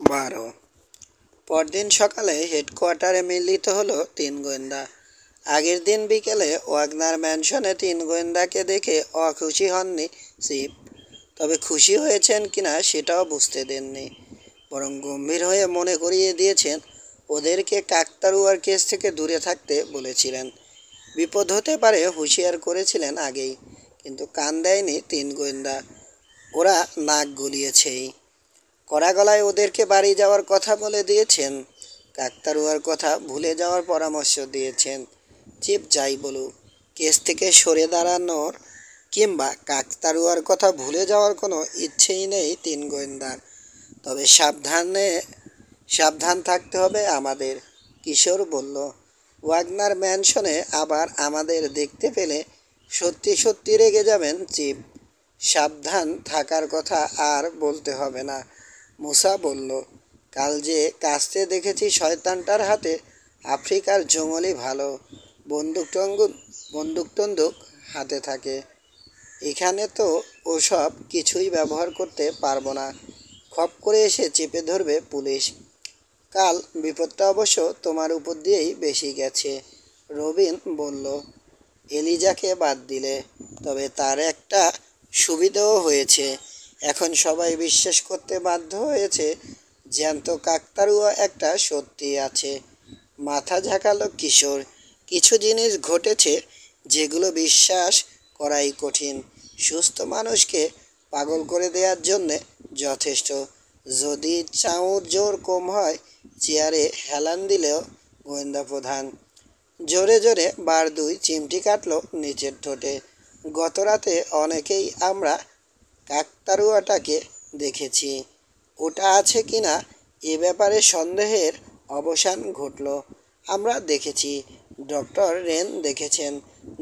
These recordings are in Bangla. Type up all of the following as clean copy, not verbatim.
12। পরদিন সকালে হেডকোয়ার্টারে মিলিত হলো তিন গোয়েন্দা। আগের দিন বিকেলে ওয়াগনার ম্যানশনে তিন গোয়েন্দাকে দেখে অখুশি হননি চিফ। তবে খুশি হয়েছেন কিনা সেটাও বুঝতে দেননি, বরং গম্ভীর হয়ে মনে করিয়ে দিয়েছেন ওদেরকে কাকতাড়ুয়ার কেস থেকে দূরে থাকতে বলেছিলেন। বিপদ হতে পারে হুঁশিয়ার করেছিলেন আগেই, কিন্তু কান দেয়নি তিন গোয়েন্দা। ওরা নাক গলিয়েছেই। কড়া গলায় ওদেরকে বাড়ি যাওয়ার কথা বলে দিয়েছেন, কাকতাড়ুয়ার কথা ভুলে যাওয়ার পরামর্শ দিয়েছেন। চিফ যাই বলুক, কেস থেকে সরে দাঁড়ানোর কিংবা কাকতাড়ুয়ার কথা ভুলে যাওয়ার কোনো ইচ্ছেই নেই তিন গোয়েন্দার। তবে সাবধান থাকতে হবে আমাদের, কিশোর বলল। ওয়াগনার ম্যানশনে আবার আমাদের দেখতে পেলে সত্যি সত্যি রেগে যাবেন চিফ। সাবধান থাকার কথা আর বলতে হবে না, মুসা বলল। কাল যে কাস্তে দেখেছি শয়তানটার হাতে আফ্রিকার জঙ্গলই ভালো, বন্দুক টন্দুক হাতে থাকে। এখানে তো ওসব কিছুই ব্যবহার করতে পারবো না, খপ করে এসে চেপে ধরবে পুলিশ। কাল বিপদটা অবশ্য তোমার উপর দিয়েই বেশি গেছে, রবিন বলল। এলিজাকে বাদ দিলে, তবে তার একটা সুবিধাও হয়েছে। এখন সবাই বিশ্বাস করতে বাধ্য হয়েছে জ্যান্ত কাকতাড়ুয়া একটা সত্যি আছে। মাথা ঝাঁকালো কিশোর। কিছু জিনিস ঘটেছে যেগুলো বিশ্বাস করাই কঠিন। সুস্থ মানুষকে পাগল করে দেওয়ার জন্যে যথেষ্ট। যদি চাউর জোর কম হয়, চেয়ারে হেলান দিলেও গোয়েন্দা প্রধান। জোরে জোরে বার দুই চিমটি কাটলো নিচের ঠোঁটে। গত রাতে অনেকেই আমরা কাকতাড়ুয়াটাকে দেখেছি। ওটা আছে কিনা এ ব্যাপারে সন্দেহের অবসান ঘটল। আমরা দেখেছি, ডক্টর রেন দেখেছেন,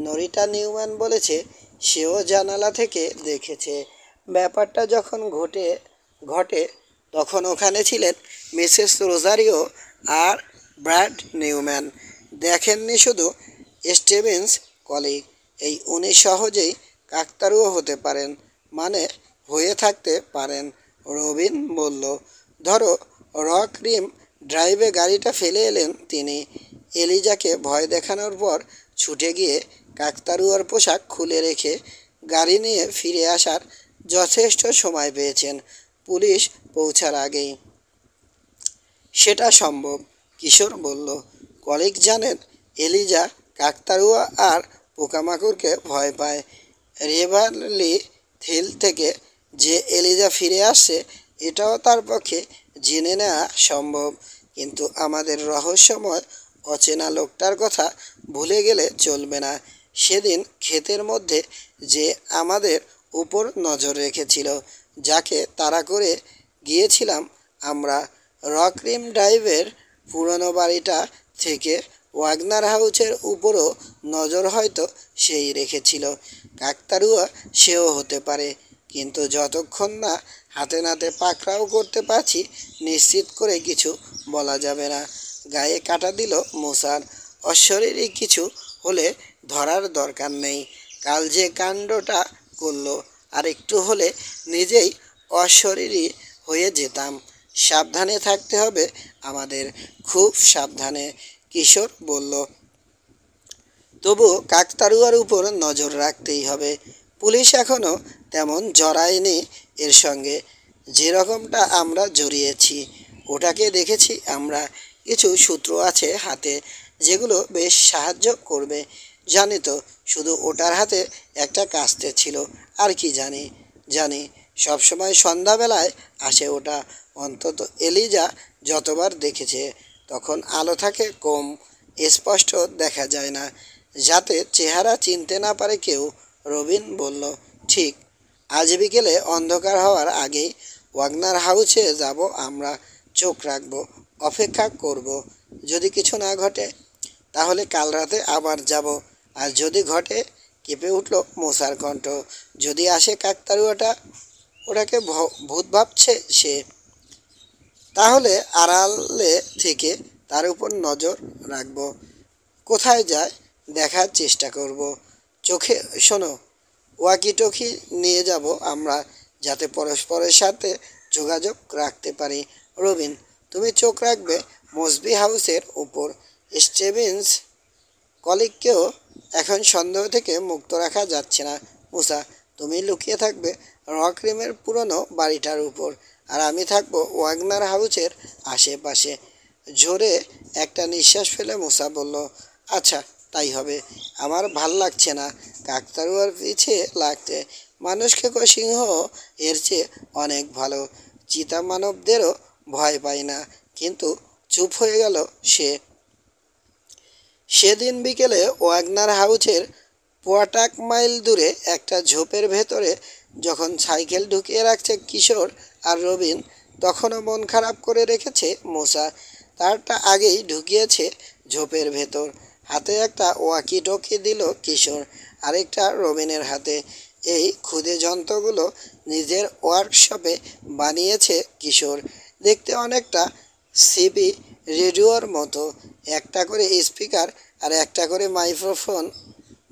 নরিটা নিউম্যান বলেছে সেও জানালা থেকে দেখেছে। ব্যাপারটা যখন ঘটে তখন ওখানে ছিলেন মিসেস রোজারিও আর ব্র্যাড নিউম্যান। দেখেননি শুধু স্টিভেন্স কলিগ। এই উনি সহজেই কাকতাড়ুয়া হতে পারেন, মানে হয়ে থাকতে পারেন, রবিন বলল। ধরো রক রিম ড্রাইভে গাড়িটা ফেলে এলেন তিনি। এলিজাকে ভয় দেখানোর পর ছুটে গিয়ে কাকতাড়ুয়ার পোশাক খুলে রেখে গাড়ি নিয়ে ফিরে আসার যথেষ্ট সময় পেয়েছেন পুলিশ পৌঁছার আগেই। সেটা সম্ভব, কিশোর বলল। কলিগ জানেন এলিজা কাকতাড়ুয়া আর পোকামাকড়কে ভয় পায়। রেভারলি হিল থেকে যে এলিজা ফিরে আসছে এটাও তার পক্ষে জেনে নেওয়া সম্ভব। কিন্তু আমাদের রহস্যময় অচেনা লোকটার কথা ভুলে গেলে চলবে না। সেদিন ক্ষেতের মধ্যে যে আমাদের উপর নজর রেখেছিল, যাকে তাড়া করে গিয়েছিলাম আমরা। রকরিম ড্রাইভের পুরনো বাড়িটা থেকে ওয়াগনার হাউসের উপরও নজর হয়তো সেই রেখেছিল। কাকতাড়ুয়া সেও হতে পারে, কিন্তু যতক্ষণ না হাতে নাতে পাকড়াও করতে পারছি নিশ্চিত করে কিছু বলা যাবে না। গায়ে কাটা দিল মুসার। অশরীরী কিছু হলে ধরার দরকার নেই। কাল যে কাণ্ডটা করলো, আর একটু হলে নিজেই অশরীরী হয়ে যেতাম। সাবধানে থাকতে হবে আমাদের, খুব সাবধানে, কিশোর বলল। তবু কাকতাড়ুয়ার উপর নজর রাখতেই হবে। পুলিশ এখনও তেমন জড়ায়নি এর সঙ্গে, যেরকমটা আমরা জড়িয়েছি। ওটাকে দেখেছি আমরা, কিছু সূত্র আছে হাতে যেগুলো বেশ সাহায্য করবে। জানি তো, শুধু ওটার হাতে একটা কাস্তে ছিল, আর কি জানি সবসময় সন্ধ্যাবেলায় আসে ওটা। অন্তত এলিজা যতবার দেখেছে তখন আলো থাকে কম, স্পষ্ট দেখা যায় না, যাতে চেহারা চিনতে না পারে কেউ, রবিন বলল। ঠিক, আজ বিকেলে অন্ধকার হওয়ার আগেই ওয়াগনার হাউসে যাব আমরা। চোখ রাখবো, অপেক্ষা করব। যদি কিছু না ঘটে তাহলে কাল রাতে আবার যাব। আর যদি ঘটে, কেঁপে উঠল মোসার কণ্ঠ, যদি আসে কাকতাড়ুয়াটা, ওটাকে ভূত ভাবছে সে, তাহলে আড়ালে থেকে তার উপর নজর রাখব। কোথায় যায় দেখার চেষ্টা করব। চোখে শোনো, ওয়াকিটকি নিয়ে যাব আমরা, যাতে পরস্পরের সাথে যোগাযোগ রাখতে পারি। রবিন, তুমি চোখ রাখবে মসবি হাউসের উপর। স্টিভেন্স কলিগকেও এখন সন্দেহ থেকে মুক্ত রাখা যাচ্ছে না। মুসা, তুমি লুকিয়ে থাকবে রক রিমের পুরনো বাড়িটার উপর, আর আমি থাকবো ওয়াগনার হাউসের আশেপাশে। জোরে একটা নিঃশ্বাস ফেলে মুসা বলল, আচ্ছা, তাই হবে। আমার ভাল লাগছে না কাকতারুয়ার পিছে লাগতে। মানুষ খেকো সিংহ এর চেয়ে অনেক ভালো। চিতা মানবদেরও ভয় পায় না। কিন্তু চুপ হয়ে গেল সে। সেদিন বিকেলে ওয়াগনার হাউসের কোয়ার্টাক মাইল দূরে একটা ঝোপের ভেতরে যখন সাইকেল ঢুকিয়ে রাখছে কিশোর আর রবিন, তখনও মন খারাপ করে রেখেছে মুসা। তারটা আগেই ঢুকিয়েছে ঝোপের ভেতর। হাতে একটা ওয়াকি টকি দিল কিশোর, আরেকটা রবিনের হাতে। এই ক্ষুদে যন্ত্রগুলো নিজের ওয়ার্কশপে বানিয়েছে কিশোর। দেখতে অনেকটা সিবি রেডিওর মতো। একটা করে স্পিকার আর একটা করে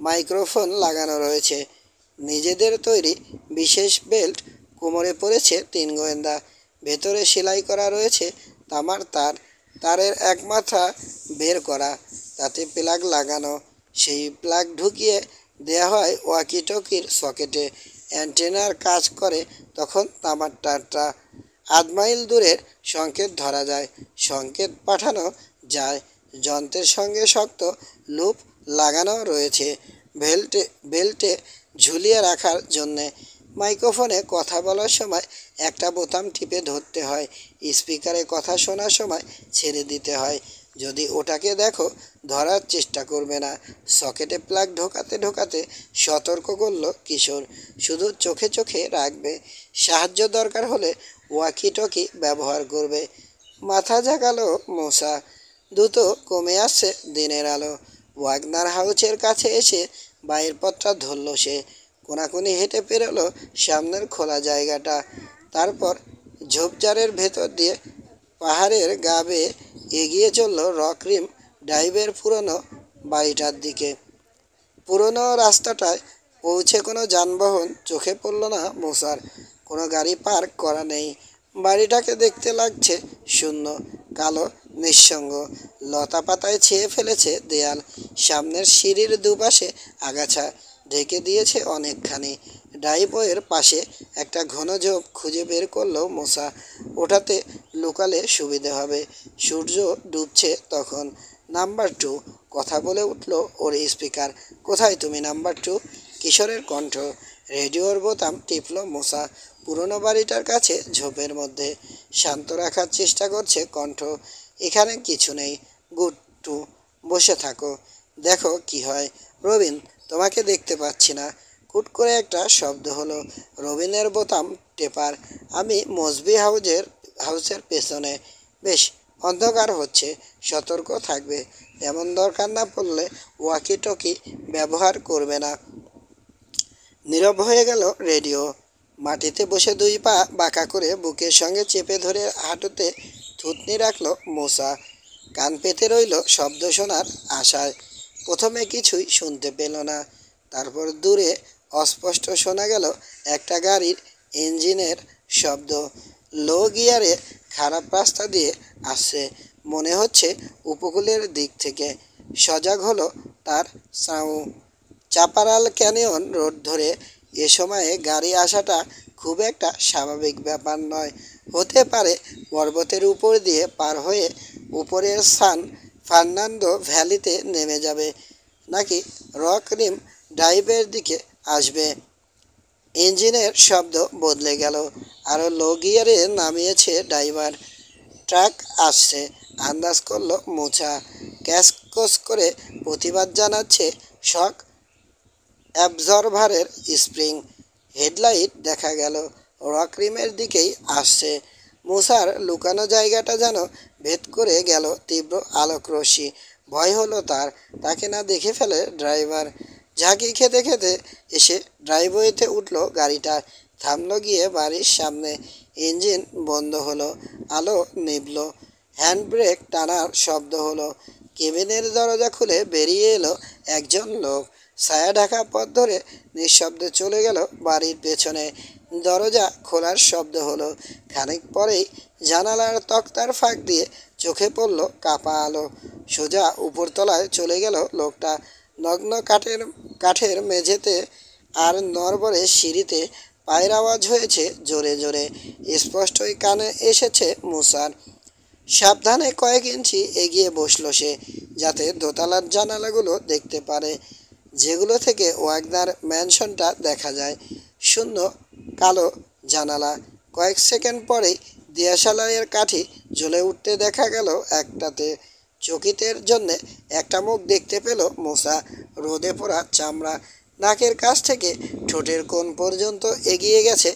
মাইক্রোফোন লাগানো রয়েছে। নিজেদের তৈরি বিশেষ বেল্ট কোমরে পড়েছে 3 গোয়েন্দা। ভেতরে সেলাই করা রয়েছে তামার তার। তারের এক মাথা বের করা, তাতে প্লাগ লাগানো। সেই প্লাগ ঢুকিয়ে দেওয়া হয় ওয়াকি টকির সকেটে। অ্যান্টেনার কাজ করে তখন তামার তারটা। 8 মাইল দূরের সংকেত ধরা যায়, সংকেত পাঠানো যায়। যন্ত্রের সঙ্গে শক্ত লুপ লাগানো রয়েছে বেল্টে ঝুলিয়ে রাখার জন্যে। মাইক্রোফোনে কথা বলার সময় একটা বোতাম টিপে ধরতে হয়, স্পিকারে কথা শোনার সময় ছেড়ে দিতে হয়। যদি ওটাকে দেখো, ধরার চেষ্টা করবে না। সকেটে প্লাগ ঢোকাতে ঢোকাতে সতর্ক করল কিশোর, শুধু চোখে চোখে রাখবে। সাহায্য দরকার হলে ওয়াকি টকি ব্যবহার করবে। মাথা জাগালো মশা। দ্রুত কমে আসছে দিনের আলো। ওয়াগনার হাউসের কাছে এসে বাইরের পথটা ধরল সে। কোনাকুনি হেঁটে পেরোলো সামনের খোলা জায়গাটা। তারপর ঝোপঝাড়ের ভেতর দিয়ে পাহাড়ের গা বেয়ে এগিয়ে চলল রক রিম ড্রাইভের পুরনো বাড়িটার দিকে। পুরনো রাস্তাটায় পৌঁছে কোনো যানবাহন চোখে পড়ল না মোসার। কোনো গাড়ি পার্ক করা নেই। বাড়িটাকে দেখতে লাগছে শূন্য, কালো, নিঃসঙ্গ। লতা পাতায় ছেয়ে ফেলেছে দেয়াল। সামনের সিঁড়ির দুপাশে আগাছা ঢেকে দিয়েছে অনেকখানি। ড্রাইভওয়ের পাশে একটা ঘন ঝোপ খুঁজে বের করলো মোসা। ওটাতে লুকালে সুবিধে হবে। সূর্য ডুবছে তখন। নাম্বার 2, কথা বলে উঠল ওর স্পিকার। কোথায় তুমি নাম্বার 2? কিশোরের কণ্ঠ। রেডিওর বোতাম টিপল মোসা। পুরনো বাড়িটার কাছে ঝোপের মধ্যে। শান্ত রাখার চেষ্টা করছে কণ্ঠ। এখানে কিছু নেই। গুড টু, বসে থাকো, দেখো কি হয়। রবিন, তোমাকে দেখতে পাচ্ছি না। কুট করে একটা শব্দ হলো। রবিনের বোতাম টেপার। আমি মসবি হাউসের পেছনে। বেশ, অন্ধকার হচ্ছে, সতর্ক থাকবে। তেমন দরকার না পড়লে ওয়াকি টকি ব্যবহার করবে না। নীরব হয়ে গেল রেডিও। মাটিতে বসে 2 পা বাঁকা করে বুকের সঙ্গে চেপে ধরে হাঁটুতে থুতনি রাখল মোসা। কান পেতে রইল শব্দ শোনার আশায়। প্রথমে কিছুই শুনতে পেল না। তারপর দূরে অস্পষ্ট শোনা গেল একটা গাড়ির ইঞ্জিনের শব্দ। লো গিয়ারে খারাপ রাস্তা দিয়ে আসছে, মনে হচ্ছে উপকূলের দিক থেকে। সজাগ হলো তার সাউ। চাপারাল ক্যানিয়ন রোড ধরে এ সময়ে গাড়ি আসাটা খুব একটা স্বাভাবিক ব্যাপার নয়। হতে পারে পর্বতের উপর দিয়ে পার হয়ে উপরের সান ফার্নান্দো ভ্যালিতে নেমে যাবে, নাকি রক রিম ড্রাইভের দিকে আসবে। ইঞ্জিনের শব্দ বদলে গেল। আরও লো গিয়ারে নামিয়েছে ড্রাইভার। ট্রাক আসছে, আন্দাজ করলো মোছা। ক্যাসকোস করে প্রতিবাদ জানাচ্ছে শক অ্যাবজর্ভারের স্প্রিং। হেডলাইট দেখা গেল, রক রিমের দিকেই আসছে। মুসার লুকানো জায়গাটা যেন ভেদ করে গেল তীব্র আলোকরশ্মি। ভয় হলো তার, তাকে না দেখে ফেলে ড্রাইভার। ঝাঁকি খেতে খেতে এসে ড্রাইভওয়েতে উঠল গাড়িটা। থামলো গিয়ে বাড়ির সামনে। ইঞ্জিন বন্ধ হলো, আলো নিভল। হ্যান্ড ব্রেক টানার শব্দ হলো। কেবিনের দরজা খুলে বেরিয়ে এলো একজন লোক। ছায়া ঢাকা পথ ধরে নিঃশব্দে চলে গেল বাড়ির পেছনে। দরজা খোলার শব্দ হলো। খানিক পরেই জানালার তক্তার ফাঁক দিয়ে চোখে পড়ল কাপা আলো। সোজা উপরতলায় চলে গেল লোকটা। নগ্ন কাঠের মেঝেতে আর নড়বড়ে সিঁড়িতে পায়ের আওয়াজ হয়েছে জোরে জোরে। স্পষ্টই কানে এসেছে মুসার। সাবধানে কয়েক ইঞ্চি এগিয়ে বসল সে, যাতে দোতলার জানালাগুলো দেখতে পারে, যেগুলো থেকে ওয়াগনার ম্যানশনটা দেখা যায়। শূন্য কালো জানালা। কয়েক সেকেন্ড পরেই দিয়াশালাইয়ের কাঠি জ্বলে উঠতে দেখা গেল একটাতে। চকিতের জন্যে একটা মুখ দেখতে পেল মুসা। রোদে পোড়া চামড়া, নাকের কাছ থেকে ঠোঁটের কোণ পর্যন্ত এগিয়ে গেছে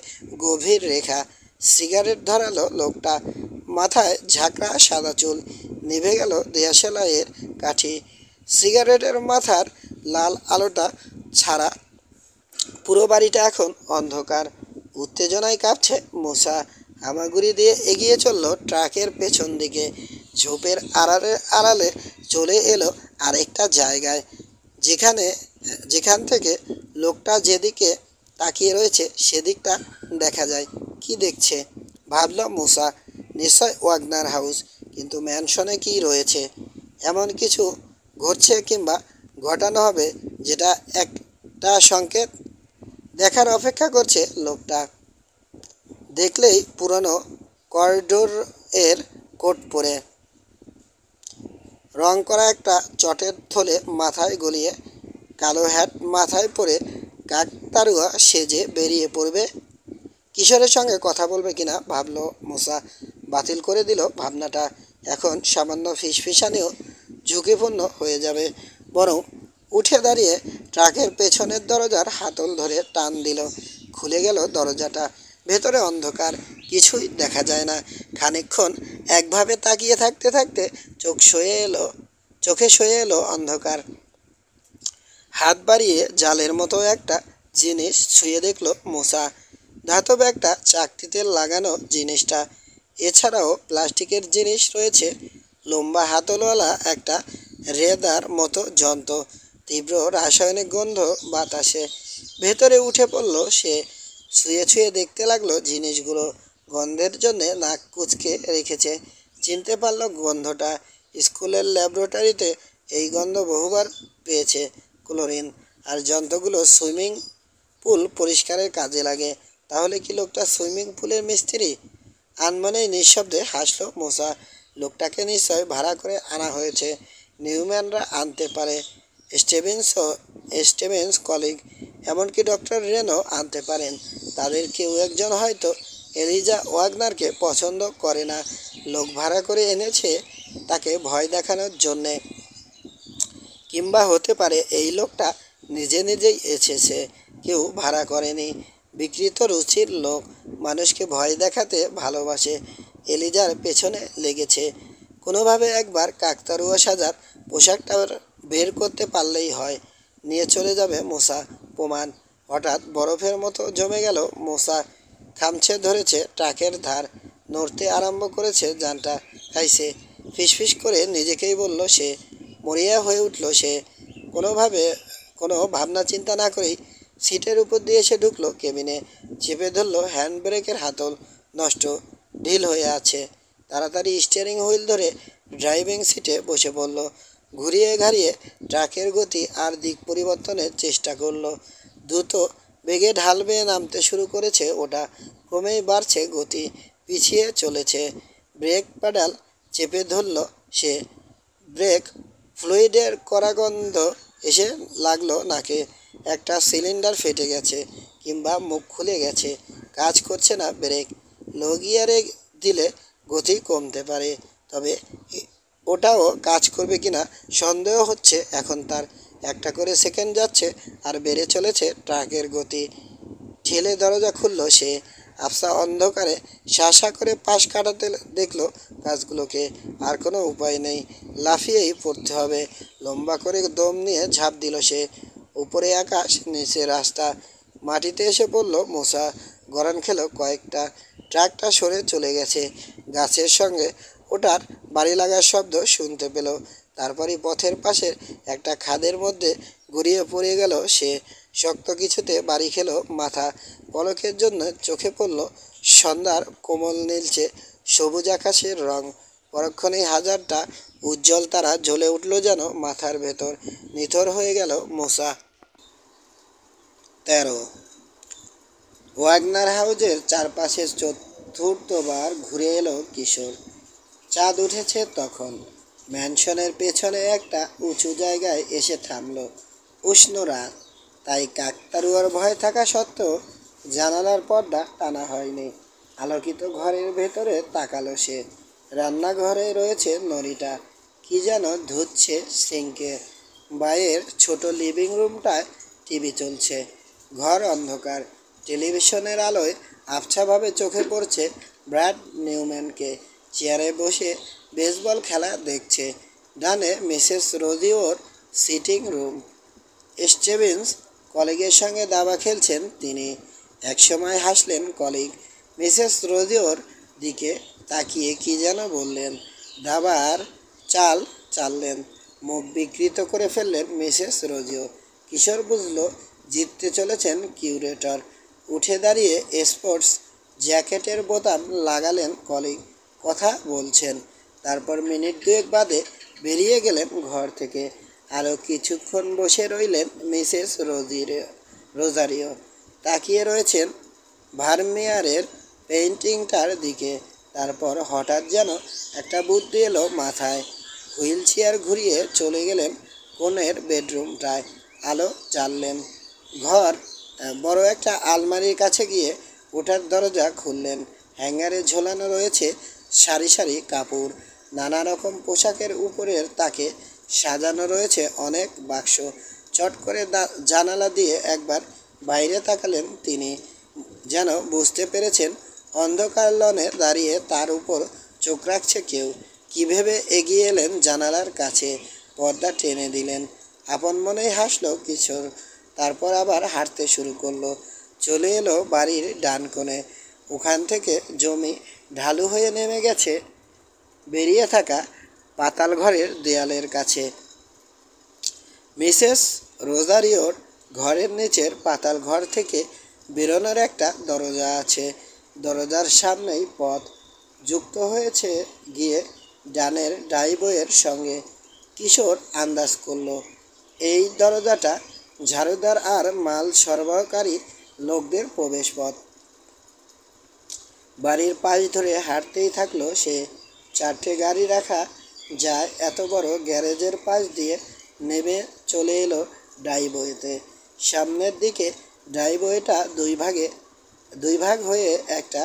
গভীর রেখা। সিগারেট ধরালো লোকটা। মাথায় ঝাঁকড়া সাদা চুল। নিভে গেল দিয়াশালাইয়ের কাঠি। সিগারেটের মাথার লাল আলোটা ছাড়া পুরো বাড়িটা এখন অন্ধকার। উত্তেজনায় কাঁপছে মুসা। হামাগুড়ি দিয়ে এগিয়ে চলল ট্রাকের পেছন দিকে। ঝোপের আড়ালে চলে এলো আরেকটা জায়গায়, যেখান থেকে লোকটা যেদিকে তাকিয়ে রয়েছে সেদিকটা দেখা যায়। কি দেখছে ভাবল মুসা। নিশ্চয় ওয়াগনার হাউস, কিন্তু ম্যানশনে কি রয়েছে? এমন কিছু ঘটছে কিংবা ঘটানো হবে যেটা একটা সংকেত। দেখার অপেক্ষা করছে লোকটা। দেখলেই পুরনো করিডোর এর কোট পরে, রং করা একটা চটের থলে মাথায় গলিয়ে, কালো হ্যাট মাথায় পরে কাকতাড়ুয়া সেজে বেরিয়ে পড়বে। কিশোরের সঙ্গে কথা বলবে কিনা ভাবল মুসা। বাতিল করে দিল ভাবনাটা। এখন সামান্য ফিসফিসানিও ঝুঁকিপূর্ণ হয়ে যাবে। বরং উঠে দাঁড়িয়ে ট্রাকের পেছনের দরজার হাতল ধরে টান দিল। খুলে গেল দরজাটা। ভেতরে অন্ধকার, কিছুই দেখা যায় না। খানিকক্ষণ একভাবে তাকিয়ে থাকতে থাকতে চোখে সয়ে এলো অন্ধকার। হাত বাড়িয়ে জালের মতো একটা জিনিস ছুঁয়ে দেখল মুসা। ধাতব একটা চাকতিতে লাগানো জিনিসটা। এছাড়াও প্লাস্টিকের জিনিস রয়েছে। লম্বা হাতলওয়ালা একটা রেদার মতো যন্ত্র। তীব্র রাসায়নিক গন্ধ বাতাসে। ভেতরে উঠে পড়ল সে। ছুঁয়ে ছুঁয়ে দেখতে লাগলো জিনিসগুলো। গন্ধের জন্যে নাক কুঁচকে রেখেছে। চিনতে পারল গন্ধটা। স্কুলের ল্যাবরেটরিতে এই গন্ধ বহুবার পেয়েছে। ক্লোরিন। আর যন্ত্রগুলো সুইমিং পুল পরিষ্কারের কাজে লাগে। তাহলে কি লোকটা সুইমিং পুলের মিস্ত্রি? আনমনেই নিঃশব্দে হাসল মুসা। লোকটাকে নিশ্চয় ভাড়া করে আনা হয়েছে। নিউম্যানরা আনতে পারে, স্টেভেন্স কলিগ, এমনকি ডক্টর রেনও আনতে পারেন। তাদের কেউ একজন হয়তো এলিজা ওয়াগনারকে পছন্দ করে না। লোক ভাড়া করে এনেছে তাকে ভয় দেখানোর জন্যে। কিংবা হতে পারে এই লোকটা নিজে নিজেই এসেছে, কেউ ভাড়া করেনি। বিকৃত রুচির লোক, মানুষকে ভয় দেখাতে ভালোবাসে। এলিজার পেছনে লেগেছে। কোনোভাবে একবার কাকতাড়ুয়া সাজার পোশাকটা বের করতে পারলেই হয়। নিয়ে চলে যাবে মুসা প্রমাণ। হঠাৎ বরফের মতো জমে গেল মুসা। খামছে ধরেছে ট্রাকের ধার। নড়তে আরম্ভ করেছে যানটা। খাইছে। ফিসফিস করে নিজেকেই বলল সে। মরিয়া হয়ে উঠল সে। কোনো ভাবনা চিন্তা না করেই সিটের উপর দিয়ে এসে ঢুকলো কেবিনে। চেপে ধরলো হ্যান্ড ব্রেকের হাতল। নষ্ট, ঢিল হয়ে আছে। তাড়াতাড়ি স্টিয়ারিং হুইল ধরে ড্রাইভিং সিটে বসে পড়ল। ঘুরিয়ে ঘাড়িয়ে ট্রাকের গতি আর দিক পরিবর্তনের চেষ্টা করলো। দ্রুত বেগে ঢাল বেয়ে নামতে শুরু করেছে ওটা। ক্রমেই বাড়ছে গতি। পিছিয়ে চলেছে। ব্রেক প্যাডাল চেপে ধরল সে। ব্রেক ফ্লুইডের কড়া গন্ধ এসে লাগলো নাকে। একটা সিলিন্ডার ফেটে গেছে, কিংবা মুখ খুলে গেছে। কাজ করছে না ব্রেক। লো গিয়ারে দিলে গতি কমতে পারে, তবে ওটাও কাজ করবে কিনা সন্দেহ হচ্ছে এখন তার। একটা করে সেকেন্ড যাচ্ছে আর বেড়ে চলেছে ট্রাকের গতি। ঠেলে দরজা খুলল সে। আবছা অন্ধকারে শাঁসা করে পাশ কাটাতে দেখলো গাছগুলোকে। আর কোনো উপায় নেই, লাফিয়েই পড়তে হবে। লম্বা করে দম নিয়ে ঝাঁপ দিল সে। উপরে আকাশ, নিচে রাস্তা। মাটিতে এসে পড়ল মুসা। গড়ান খেলো কয়েকটা। ট্রাকটা সরে চলে গেছে। গাছের সঙ্গে ওটার বাড়ি লাগার শব্দ শুনতে পেল। তারপরই পথের পাশের একটা খাদের মধ্যে গড়িয়ে পড়ে গেল সে। শক্ত কিছুতে বাড়ি খেলো মাথা। পলকের জন্য চোখে পড়ল সন্ধ্যার কোমল নীলচে সবুজ আকাশের রং। পরক্ষণেই হাজারটা উজ্জ্বল তারা জ্বলে উঠল যেন মাথার ভেতর। নিথর হয়ে গেল মোসা। 13 ওয়াগনার হাউজের চারপাশে চতুর্থবার ঘুরে এলো কিশোর। চাঁদ উঠেছে তখন। ম্যানশনের পেছনে একটা উঁচু জায়গায় এসে থামল। উষ্ণ রাত, তাই কাকতাড়ুয়ার ভয় থাকা সত্ত্বেও জানালার পর্দা টানা হয়নি। আলোকিত ঘরের ভেতরে তাকালো সে। রান্নাঘরে রয়েছে নড়িটা, কি যেন ধুচ্ছে সিঙ্কে। বাইরের ছোট লিভিং রুমটায় টিভি চলছে। ঘর অন্ধকার। টেলিভিশনের আলোয় আবছাভাবে চোখে পড়ছে ব্র্যাড নিউম্যানকে চেয়ারে বসে বেসবল খেলা দেখছে। ডানে মিসেস রোজিওর সিটিং রুম। স্টিভেন্স কলিগের সঙ্গে দাবা খেলছেন তিনি। একসময় হাসলেন কলিগ। মিসেস রোজিওর দিকে তাকিয়ে কি যেন বললেন। দাবার চাল চাললেন। মুখ বিকৃত করে ফেললেন মিসেস রোজিও। কিশোর বুঝল জিততে চলেছেন কিউরেটর। উঠে দাঁড়িয়ে স্পোর্টস জ্যাকেটের বোতাম লাগালেন কলিগ। কথা বলছেন। তারপর মিনিট দুয়েক বাদে বেরিয়ে গেলেন ঘর থেকে। আরও কিছুক্ষণ বসে রইলেন মিসেস রোজারিও। তাকিয়ে রয়েছেন ভার্মিয়ারের পেইন্টিংটার দিকে। তারপর হঠাৎ যেন একটা বুদ্ধি এলো মাথায়। হুইল চেয়ার ঘুরিয়ে চলে গেলেন কোণের বেডরুমটায়। আলো জ্বাললেন। বড় একটা আলমারির কাছে গিয়ে ওটার দরজা খুললেন। হ্যাঙ্গারে ঝোলানো রয়েছে সারি সারি কাপড়। নানা রকম পোশাকের উপরের তাকে সাজানো রয়েছে অনেক বাক্স। চট করে জানালা দিয়ে একবার বাইরে তাকালেন তিনি। যেন বুঝতে পেরেছেন অন্ধকার লনে দাঁড়িয়ে তার উপর চোখ রাখছে কেউ। কী ভেবে এগিয়ে এলেন জানালার কাছে। পর্দা টেনে দিলেন। আপন মনেই হাসলো কিশোর। তারপর আবার হাঁটতে শুরু করলো। চলে এলো বাড়ির ডান কোণে। ওখান থেকে জমি ঢালু হয়ে নেমে গেছে বেরিয়ে থাকা পাতাল ঘরের দেয়ালের কাছে। মিসেস রোজারিওর ঘরের নিচের পাতাল ঘর থেকে বেরোনোর একটা দরজা আছে। দরজার সামনেই পথ যুক্ত হয়েছে গিয়ে ডানের ড্রাইভওয়ের সঙ্গে। কিশোর আন্দাজ করল এই দরজাটা ঝাড়ুদার আর মাল সরবরাহকারী লোকদের প্রবেশপথ। বাড়ির পাশ ধরে হাঁটতেই থাকলো সে। চারটে গাড়ি রাখা যায় এত বড় গ্যারেজের পাশ দিয়ে নেমে চলে এলো ড্রাইভওয়েতে। সামনের দিকে ড্রাইভওয়েটা দুই ভাগ হয়ে একটা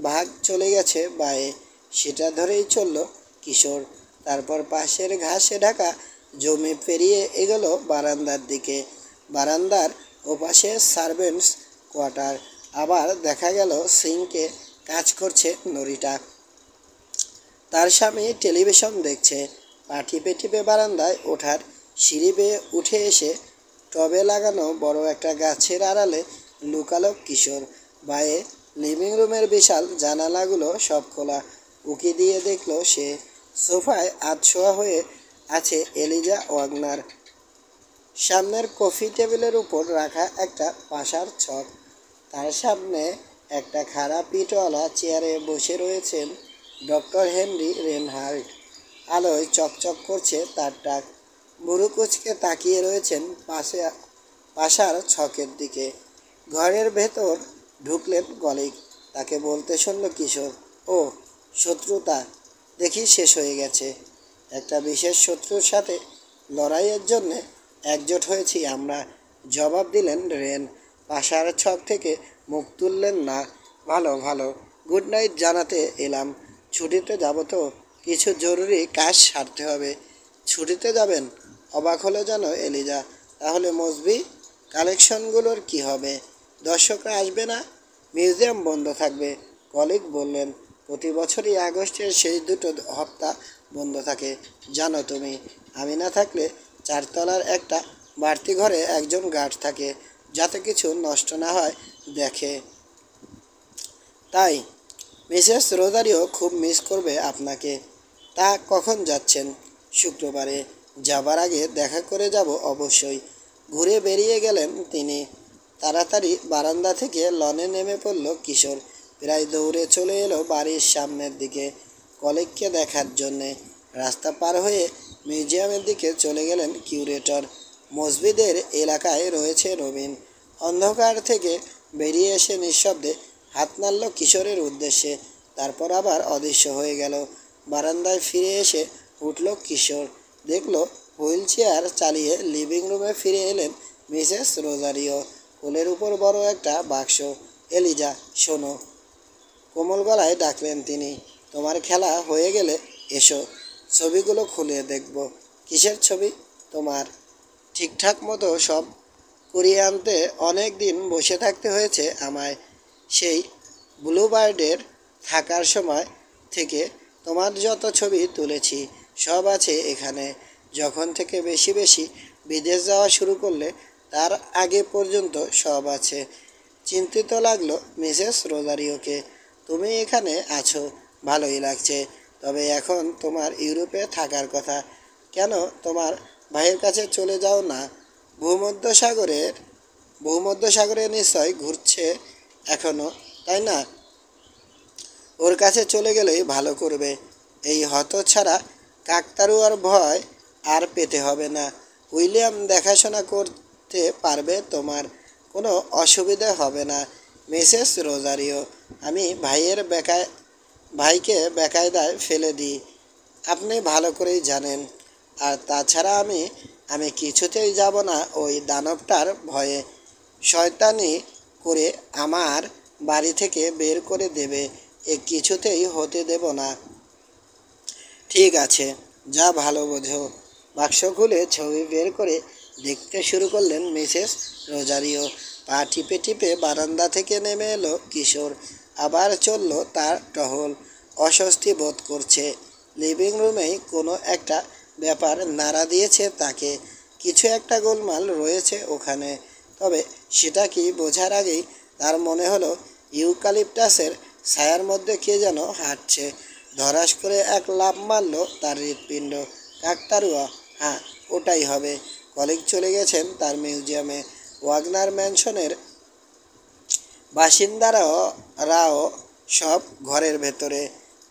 ভাগ চলে গেছে বাঁয়ে। সেটা ধরেই চলল কিশোর। তারপর পাশের ঘাসে ঢাকা জমি পেরিয়ে এগোলো বারান্দার দিকে। বারান্দার ওপাশে সার্ভেন্টস কোয়ার্টার। আবার দেখা গেল সিঙ্কে কাজ করছে নড়িটা। তার স্বামী টেলিভিশন দেখছে। পা টিপে টিপে বারান্দায় ওঠার সিঁড়ি বেয়ে উঠে এসে টবে লাগানো বড় একটা গাছের আড়ালে লুকালো কিশোর। বাঁয়ে লিভিং রুমের বিশাল জানালাগুলো সব খোলা। উকি দিয়ে দেখলো সে সোফায় আধশোয়া হয়ে আছে এলিজা ওয়াগনার। সামনের কফি টেবিলের উপর রাখা একটা পাশার ছক। তার সামনে একটা খাড়া পিঠওয়ালা চেয়ারে বসে রয়েছেন ডক্টর হেনরি রেনহার্ট। আলোয় চকচক করছে তার টাক। বুড়ো কুচকে তাকিয়ে রয়েছেন পাশার ছকের দিকে। ঘরের ভেতর ঢুকলেন কলিগ। তাকে বলতে শুনল কিশোর, ও শত্রুতা দেখি শেষ হয়ে গেছে। একটা বিশেষ শত্রুর সাথে লড়াইয়ের জন্যে একজোট হয়েছি আমরা, জবাব দিলেন রেন। পাশার ছক থেকে মুখ তুললেন না। ভালো ভালো, গুড নাইট জানাতে এলাম। ছুটিতে যাব তো, কিছু জরুরি কাজ সারতে হবে। ছুটিতে যাবেন? অবাক হলো যেন এলিজা। তাহলে মসবি কালেকশনগুলোর কি হবে? দর্শকরা আসবে না? মিউজিয়াম বন্ধ থাকবে। কলিগ বললেন, প্রতি বছরই আগস্টের শেষ দুটো হপ্তা বন্ধ থাকে জানো তুমি। আমি না থাকলে চারতলার একটা বাড়তি ঘরে একজন গার্ড থাকে, যাতে কিছু নষ্ট না হয় দেখে। তাই মিসেস রোজারিও খুব মিস করবে আপনাকে। তা কখন যাচ্ছেন? শুক্রবারে। যাবার আগে দেখা করে যাব অবশ্যই। ঘুরে বেরিয়ে গেলেন তিনি। তাড়াতাড়ি বারান্দা থেকে লনে নেমে পড়ল কিশোর। প্রায় দৌড়ে চলে এলো বাড়ির সামনের দিকে কলিগকে দেখার জন্যে। রাস্তা পার হয়ে মিউজিয়ামের দিকে চলে গেলেন কিউরেটর। মসজিদের এলাকায় রয়েছে রবিন। অন্ধকার থেকে বেরিয়ে এসে নিঃশব্দে হাত নাড়ল কিশোরের উদ্দেশ্যে, তারপর আবার অদৃশ্য হয়ে গেল। বারান্দায় ফিরে এসে উঠল কিশোর। দেখল হুইল চেয়ার চালিয়ে লিভিং রুমে ফিরে এলেন মিসেস রোজারিও। কোলের উপর বড় একটা বাক্স। এলিজা, শোনো, কোমল গলায় ডাকলেন তিনি। তোমার খেলা হয়ে গেলে এসো, ছবিগুলো খুলে দেখব। কিসের ছবি? তোমার। ঠিকঠাক মতো সব করিয়ে আনতে অনেক দিন বসে থাকতে হয়েছে আমায়। সেই ব্লুবার্ডের থাকার সময় থেকে তোমার যত ছবি তুলেছি সব আছে এখানে। যখন থেকে বেশি বেশি বিদেশ যাওয়া শুরু করলে তার আগে পর্যন্ত সব আছে। চিন্তিত লাগলো মিসেস রোজারিওকে। তুমি এখানে আছো, ভালোই লাগছে, তবে এখন তোমার ইউরোপে থাকার কথা। কেন তোমার ভাইয়ের কাছে চলে যাও না? ভূমধ্যসাগরের ভূমধ্যসাগরে নিশ্চয় ঘুরছে এখনো, তাই না? ওর কাছে চলে গেলেই ভালো করবে। এই হতচ্ছাড়া কাকতাড়ুয়ার ভয় আর পেতে হবে না। উইলিয়াম দেখাশোনা করতে পারবে, তোমার কোনো অসুবিধে হবে না মিসেস রোজারিও। আমি ভাইকে বেকায়দায় ফেলে দিই, আপনি ভালো করেই জানেন। আর তাছাড়া আমি কিছুতেই যাব না ওই দানবটার ভয়ে। শয়তানি করে আমার বাড়ি থেকে বের করে দেবে, এ কিছুতেই হতে দেব না। ঠিক আছে, যা ভালো বোঝো। বাক্স খুলে ছবি বের করে দেখতে শুরু করলেন মিসেস রোজারিও। পা টিপে টিপে বারান্দা থেকে নেমে এলো কিশোর। আবার চলল তার টহল। অস্বস্তি বোধ করছে। লিভিং রুমেই কোনো একটা ব্যাপার নাড়া দিয়েছে তাকে। কিছু একটা গোলমাল রয়েছে ওখানে, তবে সেটা কি বোঝার আগেই তার মনে হলো ইউক্যালিপটাসের ছায়ার মধ্যে কে যেন হাঁটছে। ধরাস করে এক লাফ মারল তার হৃৎপিণ্ড। কাকতাড়ুয়া, হ্যাঁ ওটাই হবে। কলিগ চলে গেছেন তার মিউজিয়ামে। ওয়াগনার ম্যানশনের বাসিন্দারাও সব ঘরের ভেতরে।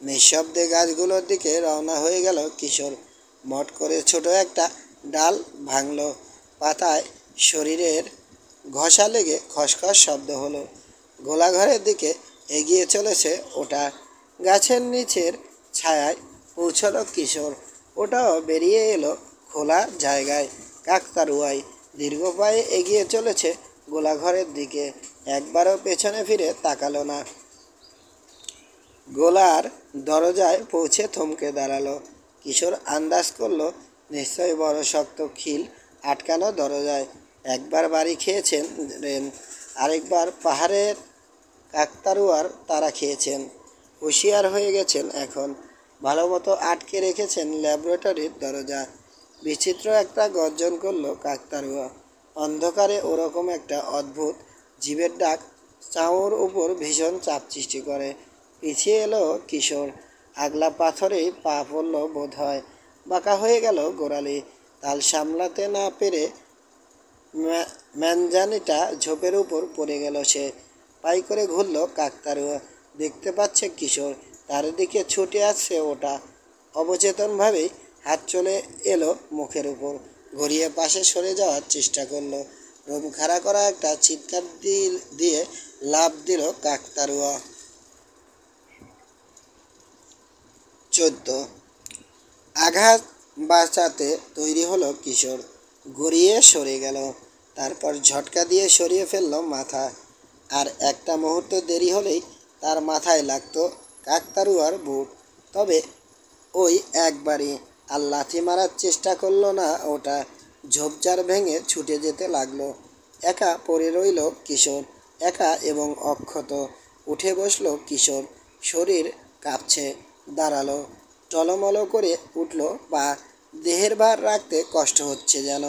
নিঃশব্দে গাছগুলোর দিকে রওনা হয়ে গেল কিশোর। মট করে ছোট একটা ডাল ভাঙল। পাতায় শরীরের ঘষা লেগে খসখস শব্দ হলো। গোলাঘরের দিকে এগিয়ে চলেছে ওটা। গাছের নিচের ছায়ায় পৌঁছল কিশোর। ওটাও বেরিয়ে এলো খোলা জায়গায়। কাকতাড়ুয়াই দীর্ঘ পায়ে এগিয়ে চলেছে গোলাঘরের দিকে। একবারও পেছনে ফিরে তাকালো না। গোলার দরজায় পৌঁছে থমকে দাঁড়ালো। কিশোর আন্দাজ করলো নিশ্চয়ই বড় শক্ত খিল আটকানো দরজায়। একবার বাড়ি খেয়েছেন রেন, আরেকবার পাহাড়ের কাকতাড়ুয়ার তারা খেয়েছেন। হুঁশিয়ার হয়ে গেছেন এখন। ভালো মতো আটকে রেখেছেন ল্যাবরেটরির দরজা। বিচিত্র একটা গর্জন করলো কাকতাড়ুয়া। অন্ধকারে ওরকম একটা অদ্ভুত জীবের ডাক চাউর উপর ভীষণ চাপ সৃষ্টি করে। পিছিয়ে এলো কিশোর। আগলা পাথরেই পা পড়ল বোধ হয়। বাঁকা হয়ে গেল গোড়ালি। তাল সামলাতে না পেরে ম্যানজানিটা ঝোপের উপর পড়ে গেল সে। পাই করে ঘুরল কাকতাড়ুয়া। দেখতে পাচ্ছে কিশোর, তার দিকে ছুটে আসছে ওটা। অবচেতনভাবেই হাত চলে এলো মুখের উপর। ঘুরিয়ে পাশে সরে যাওয়ার চেষ্টা করলো। রুম খাড়া করা একটা চিৎকার দিয়ে লাফ দিল কাকতাড়ুয়া। 14। আঘাত বাঁচাতে তৈরি হলো কিশোর। গড়িয়ে সরে গেল। তারপর ঝটকা দিয়ে সরিয়ে ফেলল মাথা। আর একটা মুহূর্ত দেরি হলেই তার মাথায় লাগতো কাকতাড়ুয়ার বুট। তবে ওই একবারই। আর লাথি মারার চেষ্টা করলো না ওটা। ঝোপঝাড় ভেঙে ছুটে যেতে লাগলো। একা পড়ে রইল কিশোর, একা এবং অক্ষত। উঠে বসল কিশোর। শরীর কাঁপছে। দাঁড়ালো। টলমলো করে উঠল পা। দেহের ভার রাখতে কষ্ট হচ্ছে যেন।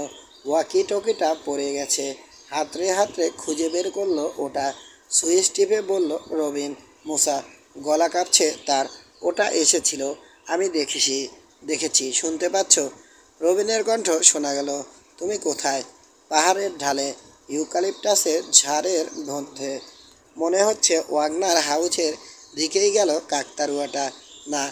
ওয়াকি টকিটা পড়ে গেছে। হাতড়ে হাতড়ে খুঁজে বের করলো ওটা। সুইচ টিপে বলল, রবিন। মুসা। গলা কাঁপছে তার। ওটা এসেছিল, আমি দেখেছি। শুনতে পাচ্ছ? রবিনের কণ্ঠ শোনা গেল। তুমি কোথায়? পাহাড়ের ঢালে ইউক্যালিপটাসের ঝাড়ের মধ্যে। মনে হচ্ছে ওয়াগনার হাউসের দিকেই গেল কাকতাড়ুয়াটা। না,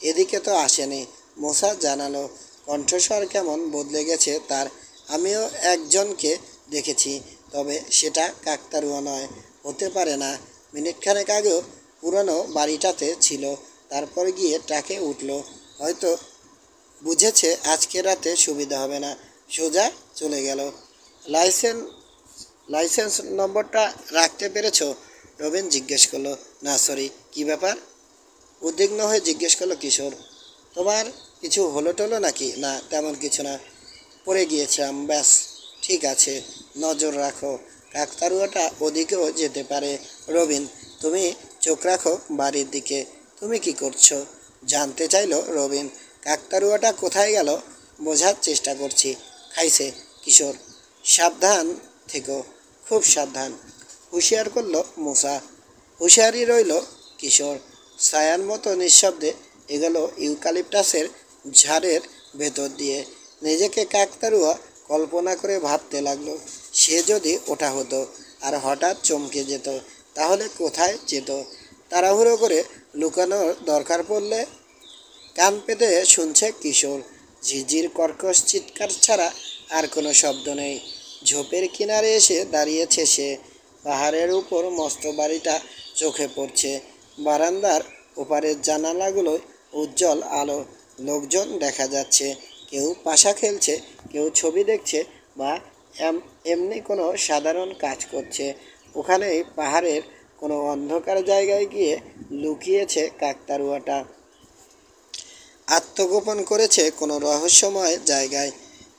এদিকে তো আসেনি, মোসা জানালো। কণ্ঠস্বর কেমন বদলে গেছে তার। আমিও একজনকে দেখেছি, তবে সেটা কাকতাড়ুয়া নয়, হতে পারে না। মিনিটখানেক আগেও পুরনো বাড়িটাতে ছিল, তারপর গিয়ে ট্রাকে উঠলো। হয়তো বুঝেছে আজকে রাতে সুবিধা হবে না, সোজা চলে গেল। লাইসেন্স লাইসেন্স নম্বরটা রাখতে পেরেছো? রবিন জিজ্ঞেস করলো। না সরি, কী ব্যাপার? উদ্বিগ্ন হয়ে জিজ্ঞেস করলো কিশোর। তোমার কিছু হলো টলো নাকি? না, তেমন কিছু না, পড়ে গিয়েছিলাম ব্যাস। ঠিক আছে, নজর রাখো, কাকতাড়ুয়াটা ওদিকেও যেতে পারে। রবিন, তুমি চোখ রাখো বাড়ির দিকে। তুমি কি করছো? জানতে চাইলো রবিন। কাকতাড়ুয়াটা কোথায় গেল বোঝার চেষ্টা করছি। খাইছে। কিশোর, সাবধান থেকো, খুব সাবধান, হুঁশিয়ার করলো মুসা। হুঁশিয়ারি রইল কিশোর। ছায়ার মতো নিঃশব্দে এগোলো ইউক্যালিপটাসের ঝাড়ের ভেতর দিয়ে। নিজেকে কাকতাড়ুয়া কল্পনা করে ভাবতে লাগলো, সে যদি ওটা হতো আর হঠাৎ চমকে যেত, তাহলে কোথায় যেত? তাড়াহুড়ো করে লুকানোর দরকার পড়লে? কান পেতে শুনছে কিশোর। ঝিঝির কর্কশ চিৎকার ছাড়া আর কোনো শব্দ নেই। ঝোপের কিনারে এসে দাঁড়িয়েছে সে। পাহাড়ের উপর মস্ত বাড়িটা চোখে পড়ছে। বারান্দার ওপারের জানালাগুলোয় উজ্জ্বল আলো। লোকজন দেখা যাচ্ছে, কেউ পাশা খেলছে, কেউ ছবি দেখছে, বা এমনি কোনো সাধারণ কাজ করছে। ওখানেই পাহাড়ের কোনো অন্ধকার জায়গায় গিয়ে লুকিয়েছে কাকতাড়ুয়াটা। আত্মগোপন করেছে কোনো রহস্যময় জায়গায়।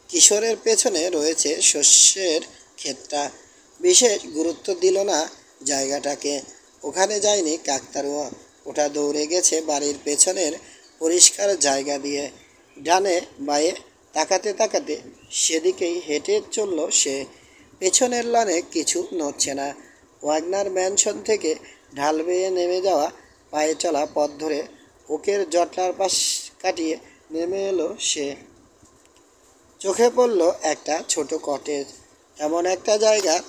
কিশোরের পেছনে রয়েছে শস্যের ক্ষেতটা। বিশেষ গুরুত্ব দিল না জায়গাটাকে। ওখানে যায়নি কাকতাড়ুয়া, ওটা দৌড়ে গেছে বাড়ির পেছনের পরিষ্কার জায়গা দিয়ে। ডানে বাঁয়ে তাকাতে তাকাতে সেদিকেই হেঁটে চলল সে। পেছনের লনে কিছু নড়ছে না। ওয়াগনার ম্যানশন থেকে ঢাল বেয়ে নেমে যাওয়া পায়ে চলা পথ ধরে ওকের জটলার পাশ কাটিয়ে নেমে এলো সে। চোখে পড়ল একটা ছোট কটেজ। এমন একটা জায়গায়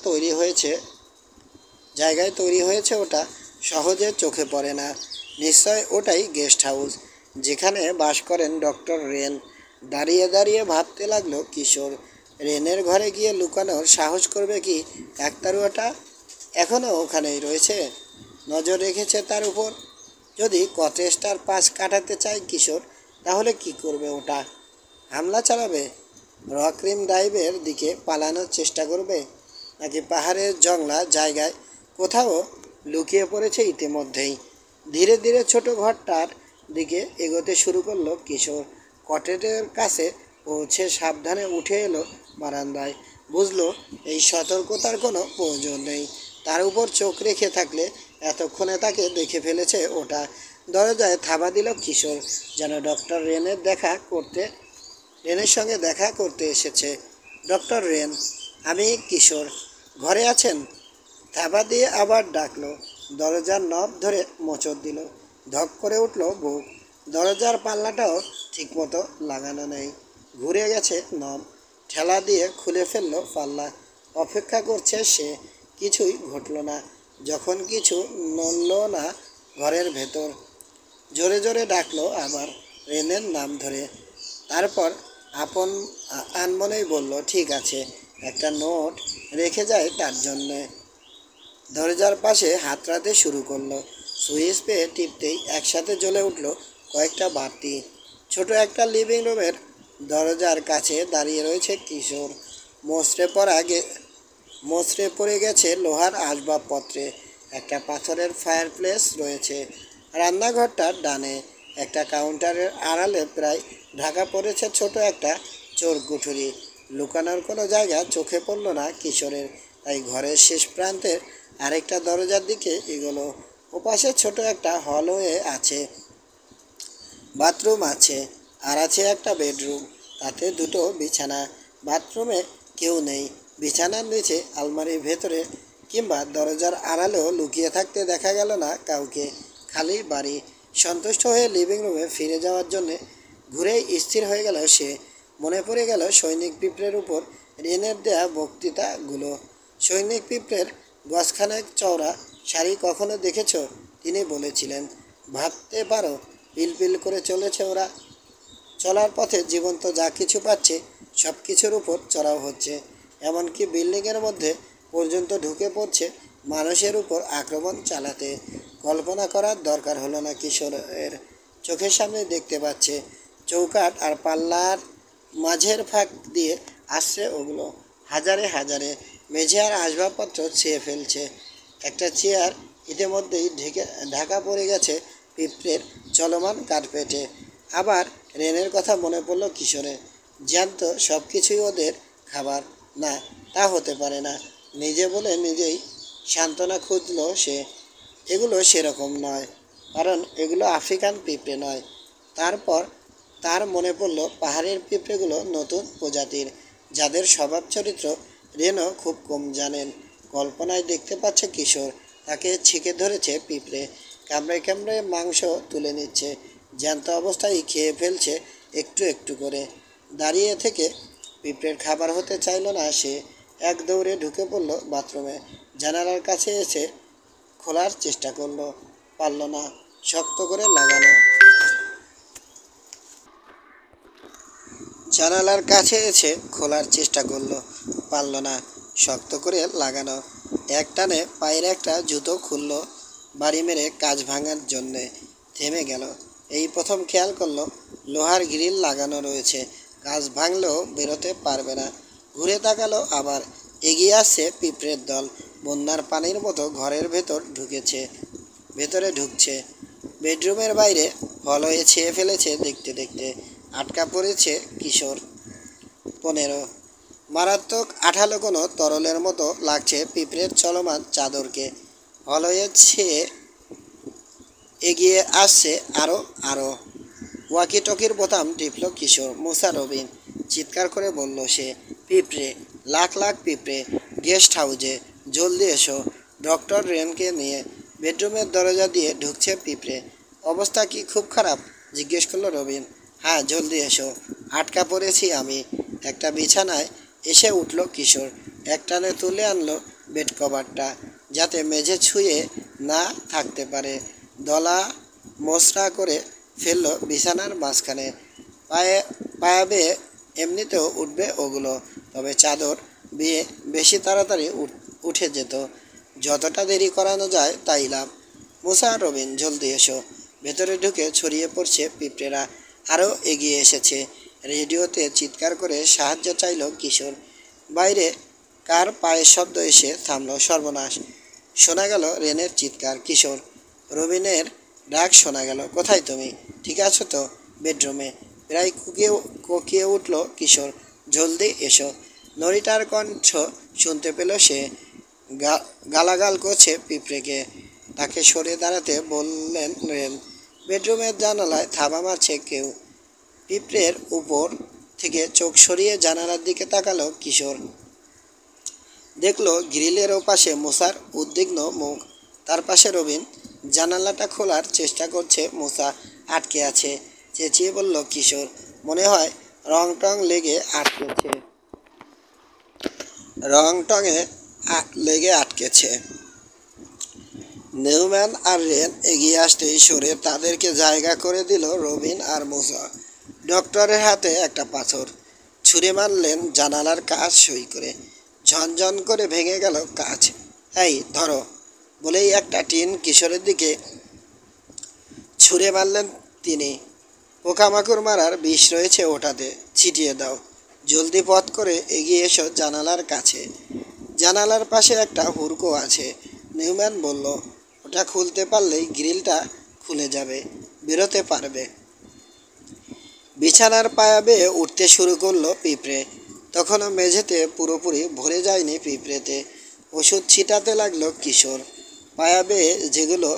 তৈরি হয়েছে ওটা সহজে চোখে পড়ে না। নিশ্চয় ওটাই গেস্ট হাউস, যেখানে বাস করেন ডক্টর রেন। দাঁড়িয়ে দাঁড়িয়ে ভাবতে লাগলো কিশোর, রেনের ঘরে গিয়ে লুকানোর সাহস করবে কি কাকতাড়ুয়াটা? এখনও ওখানেই রয়েছে, নজর রেখেছে তার উপর। যদি কটেজটার পাশ কাটাতে চায় কিশোর, তাহলে কি করবে ওটা? হামলা চালাবে? রকরিম ড্রাইভের দিকে পালানোর চেষ্টা করবে? নাকি পাহাড়ের জংলা জায়গায় কোথাও লুকিয়ে পড়েছে ইতিমধ্যেই? ধীরে ধীরে ছোট ঘরটার দিকে এগোতে শুরু করলো কিশোর। কটেজের কাছে পৌঁছে সাবধানে উঠে এলো বারান্দায়। বুঝলো এই সতর্কতার কোনো প্রয়োজন নেই। তার উপর চোখ রেখে থাকলে এতক্ষণে তাকে দেখে ফেলেছে ওটা। দরজায় থাবা দিল কিশোর, যেন ডক্টর রেনের সঙ্গে দেখা করতে এসেছে। ডক্টর রেন, আমি কিশোর, ঘরে আছেন? থাবা দিয়ে আবার ডাকলো। দরজার নব ধরে মোচড় দিল। ধক করে উঠল বুক। দরজার পাল্লাটাও ঠিকমতো লাগানো নেই, ঘুরে গেছে নব। ঠেলা দিয়ে খুলে ফেললো পাল্লা। অপেক্ষা করছে সে। কিছুই ঘটল না। যখন কিছু নড়ল না ঘরের ভেতর, জোরে জোরে ডাকলো আবার রেনের নাম ধরে। তারপর আনমনেই বলল, ঠিক আছে, একটা নোট রেখে যায় তার জন্যে। দরজার পাশে হাতড়াতে শুরু করলো। সুইচ পেয়ে টিপতেই একসাথে জ্বলে উঠল কয়েকটা বাতি। ছোট একটা লিভিং রুমের দরজার কাছে দাঁড়িয়ে রয়েছে কিশোর। মসৃে পড়ে গেছে লোহার আসবাবপত্রে। একটা পাথরের ফায়ারপ্লেস রয়েছে রান্নাঘরটার ডানে। একটা কাউন্টারের আড়ালে প্রায় ঢাকা পড়েছে ছোট একটা চোর কুঠুরি। লুকানোর কোনো জায়গা চোখে পড়ল না কিশোরের, তাই ঘরের শেষ প্রান্তের আরেকটা দরজার দিকে এগোলো। ওপাশে ছোট একটা হলওয়ে আছে, বাথরুম আছে, আর আছে একটা বেডরুম, তাতে দুটো বিছানা। বাথরুমে কেউ নেই। বিছানার নিচে, আলমারির ভেতরে কিংবা দরজার আড়ালেও লুকিয়ে থাকতে দেখা গেল না কাউকে। খালি বাড়ি। সন্তুষ্ট হয়ে লিভিং রুমে ফিরে যাওয়ার জন্যে ঘুরেই স্থির হয়ে গেল সে। মনে পড়ে গেল সৈনিক পিঁপড়ের উপর রেনের দেয়া বক্তৃতাগুলো। সৈনিক পিঁপড়ের গজখানেক চওড়া শাড়ি কখনো দেখেছ? তিনি বলেছিলেন। ভাবতে পারো, পিলপিল করে চলেছে ওরা। চলার পথে জীবন্ত যা কিছু পাচ্ছে সব কিছুর উপর চড়াও হচ্ছে। এমনকি বিল্ডিংয়ের মধ্যে পর্যন্ত ঢুকে পড়ছে মানুষের উপর আক্রমণ চালাতে। কল্পনা করার দরকার হলো না কিশোরের। চোখের সামনে দেখতে পাচ্ছে। চৌকাঠ আর পাল্লার মাঝের ফাঁক দিয়ে আসছে ওগুলো। হাজারে হাজারে মেঝে আর আসবাবপত্র ছেয়ে ফেলছে। একটা চেয়ার ইতিমধ্যেই ঢাকা পড়ে গেছে পিঁপড়ের চলমান কার্পেটে। আবার রেনের কথা মনে পড়ল কিশোরের। জ্যান্ত সব কিছুই ওদের খাবার? না, তা হতে পারে না। নিজে বলে নিজেই সান্ত্বনা খুঁজল সে। এগুলো সেরকম নয়, কারণ এগুলো আফ্রিকান পিঁপড়ে নয়। তারপর তার মনে পড়ল পাহাড়ের পিঁপড়েগুলো নতুন প্রজাতির, যাদের স্বভাব চরিত্র রেনও খুব কম জানেন। কল্পনায় দেখতে পাচ্ছে কিশোর, তাকে ছেঁকে ধরেছে পিঁপড়ে, কামড়ে কামড়ে মাংস তুলে নিচ্ছে, জ্যান্ত অবস্থায় খেয়ে ফেলছে একটু একটু করে। দাঁড়িয়ে থেকে পিঁপড়ের খাবার হতে চাইল না সে। এক দৌড়ে ঢুকে পড়ল বাথরুমে। জানালার কাছে এসে খোলার চেষ্টা করলো, পারল না। শক্ত করে লাগানো। জানালার কাছে এসে খোলার চেষ্টা করলো, পারল না। শক্ত করে লাগানো। এক টানে পায়ের একটা জুতো খুলল বাড়ি মেরে কাঁচ ভাঙার জন্যে। থেমে গেল। এই প্রথম খেয়াল করলো লোহার গ্রিল লাগানো রয়েছে, কাঁচ ভাঙলেও বেরোতে পারবে না। ঘুরে তাকালো আবার। এগিয়ে আসছে পিঁপড়ের দল। বন্যার পানির মতো ঘরের ভেতরে ঢুকছে। বেডরুমের বাইরে হল হয়ে ছেয়ে ফেলেছে দেখতে দেখতে। আটকা পড়েছে কিশোর। 15। মারাত্মক আঠালো কোনো তরলের মতো লাগছে পিঁপড়ের চলমান চাদরকে। হল হয়ে ছেয়ে এগিয়ে আসছে আরও আরও। ওয়াকি টকির বোতাম টিপল কিশোর। মুসা রবিন, চিৎকার করে বলল সে। পিঁপড়ে, লাখ লাখ পিঁপড়ে গেস্ট হাউজে, জলদি এসো। ডক্টর রেনকে নিয়ে। বেডরুমের দরজা দিয়ে ঢুকছে পিঁপড়ে। অবস্থা কি খুব খারাপ? জিজ্ঞেস করলো রবিন। হ্যাঁ, জলদি এসো, আটকা পড়েছি আমি। একটা বিছানায় এসে উঠল কিশোর। একটানে তুলে আনলো বেড কভারটা, যাতে মেঝে ছুঁয়ে না থাকতে পারে। দলা মসৃণ করে ফেললো বিছানার মাঝখানে। পায়া বেয়ে এমনিতেও উঠবে ওগুলো, তবে চাদর বেয়ে বেশি তাড়াতাড়ি উঠে যেত। যতটা দেরি করানো যায় তাই লাভ। মুসা, রবিন, জলদি এসো। ভেতরে ঢুকে ছড়িয়ে পড়ছে পিঁপড়েরা। আরও এগিয়ে এসেছে। রেডিওতে চিৎকার করে সাহায্য চাইল কিশোর। বাইরে কার পায়ের শব্দ এসে থামল। সর্বনাশ! শোনা গেল রেনের চিৎকার। কিশোর। রবিনের ডাক শোনা গেল। কোথায় তুমি? ঠিক আছো তো? বেডরুমে। প্রায় কোকিয়ে উঠল কিশোর। জলদি এসো। নরিটার কণ্ঠ শুনতে পেল সে। গালাগাল করছে পিঁপড়েকে। তাকে সরে দাঁড়াতে বললেন রেন। বেডরুমের জানালায় থাবা মারছে কেউ। পিঁপড়ের উপর থেকে চোখ সরিয়ে জানালার দিকে তাকালো কিশোর। দেখলো গ্রিলের ওপাশে মুসার উদ্বিগ্ন মুখ। তার পাশে রবিন। জানালাটা খোলার চেষ্টা করছে মুসা। আটকে আছে। চেঁচিয়ে বলল কিশোর। মনে হয় রং টং লেগে আটকেছে। আটকেছে। নিউম্যান আর রেন এগিয়ে আসতেই সরে তাদেরকে জায়গা করে দিল রবিন আর মুসা। ডক্টরের হাতে একটা পাথর ছুঁড়ে মারলেন জানালার কাঁচ সই করে। ঝনঝন করে ভেঙে গেল কাঁচ। এই ধরো বলেই একটা টিন কিশোরের দিকে ছুঁড়ে মারলেন তিনি। পোকামাকড় মারার বিষ রয়েছে ওটাতে, ছিটিয়ে দাও। জলদি পথ করে এগিয়ে এসো জানালার কাছে। জানালার পাশে একটা হুড়কো আছে, নিউম্যান বলল। ওটা খুলতে পারলেই গ্রিলটা খুলে যাবে, বেরোতে পারবে। বিছানার পায়া বেয়ে উঠতে শুরু করলো পিঁপড়ে। তখনও মেঝেতে পুরোপুরি ভরে যায়নি পিঁপড়েতে। ওষুধ ছিটাতে লাগলো কিশোর। পায়া বেয়ে যেগুলো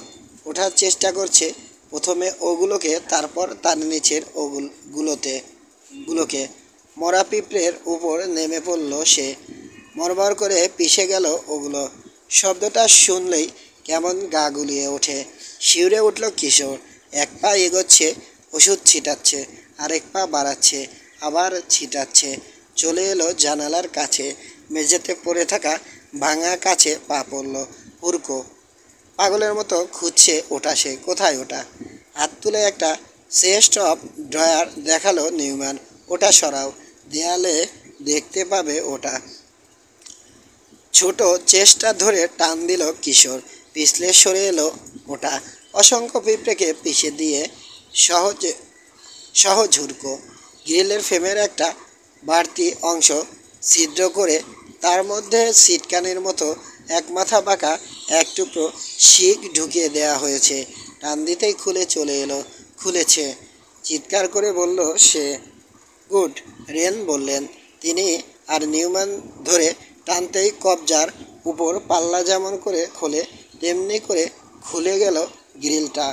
ওঠার চেষ্টা করছে, প্রথমে ওগুলোকে, তারপর তার নিচের গুলোকে। মরা পিঁপড়ের উপর নেমে পড়ল সে। মরমর করে পিষে গেল ওগুলো। শব্দটা শুনলেই কেমন গা গুলিয়ে ওঠে। শিউরে উঠল কিশোর। এক পা এগোচ্ছে, ওষুধ ছিটাচ্ছে, আরেক পা বাড়াচ্ছে, আবার ছিটাচ্ছে। চলে এলো জানালার কাছে। মেঝেতে পড়ে থাকা ভাঙা কাছে পা পড়ল। হুড়কো পাগলের মতো খুঁজছে ওটা, সে কোথায় ওটা? হাত তুলে একটা চেস্ট অফ ড্রয়ার দেখালো নিউম্যান। ওটা সরাও, দেয়ালে দেখতে পাবে ওটা। ছোট চেষ্টা ধরে টান দিল কিশোর। পিছলে সরে এলো ওটা। অসংখ্য পিঁপড়েকে পিষে দিয়ে সহজে সহজ হুড়কো। গ্রিলের ফ্রেমের একটা বাড়তি অংশ ছিদ্র করে তার মধ্যে সিটকানির মতো এক মাথা বাঁকা এক টুকরো শিক ঢুকিয়ে দেয়া হয়েছে। টান দিতেই খুলে চলে এলো। খুলেছে, চিৎকার করে বলল সে। গুড, রেন বললেন তিনি, আর নিউম্যান ধরে টানতেই কবজার উপর পাল্লা যেমন করে খোলে তেমনি করে খুলে গেল গ্রিলটা।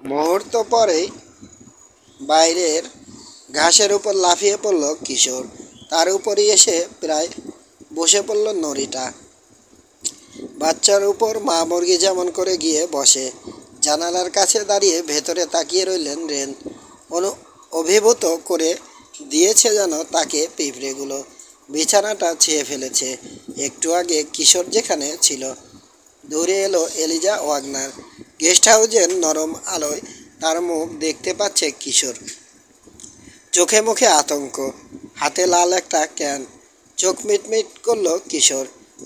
মুহূর্ত পরেই বাইরের ঘাসের উপর লাফিয়ে পড়ল কিশোর। তার উপরই এসে প্রায় বসে পড়ল নড়িটা। বাচ্চার উপর মা মুরগি যেমন করে গিয়ে বসে। জানালার কাছে দাঁড়িয়ে ভেতরে তাকিয়ে রইলেন রেন। অভিভূত করে দিয়েছে যেন তাকে পিঁপড়েগুলো। বিছানাটা ছেয়ে ফেলেছে। একটু আগে কিশোর যেখানে ছিল। দৌড়ে এলো এলিজা ওয়াগনার। গেস্ট হাউসের নরম আলোয় তার মুখ দেখতে পাচ্ছে কিশোর। চোখে মুখে আতঙ্ক, হাতে লাল একটা ক্যান। চোখ মিটমিট করল কিশোর।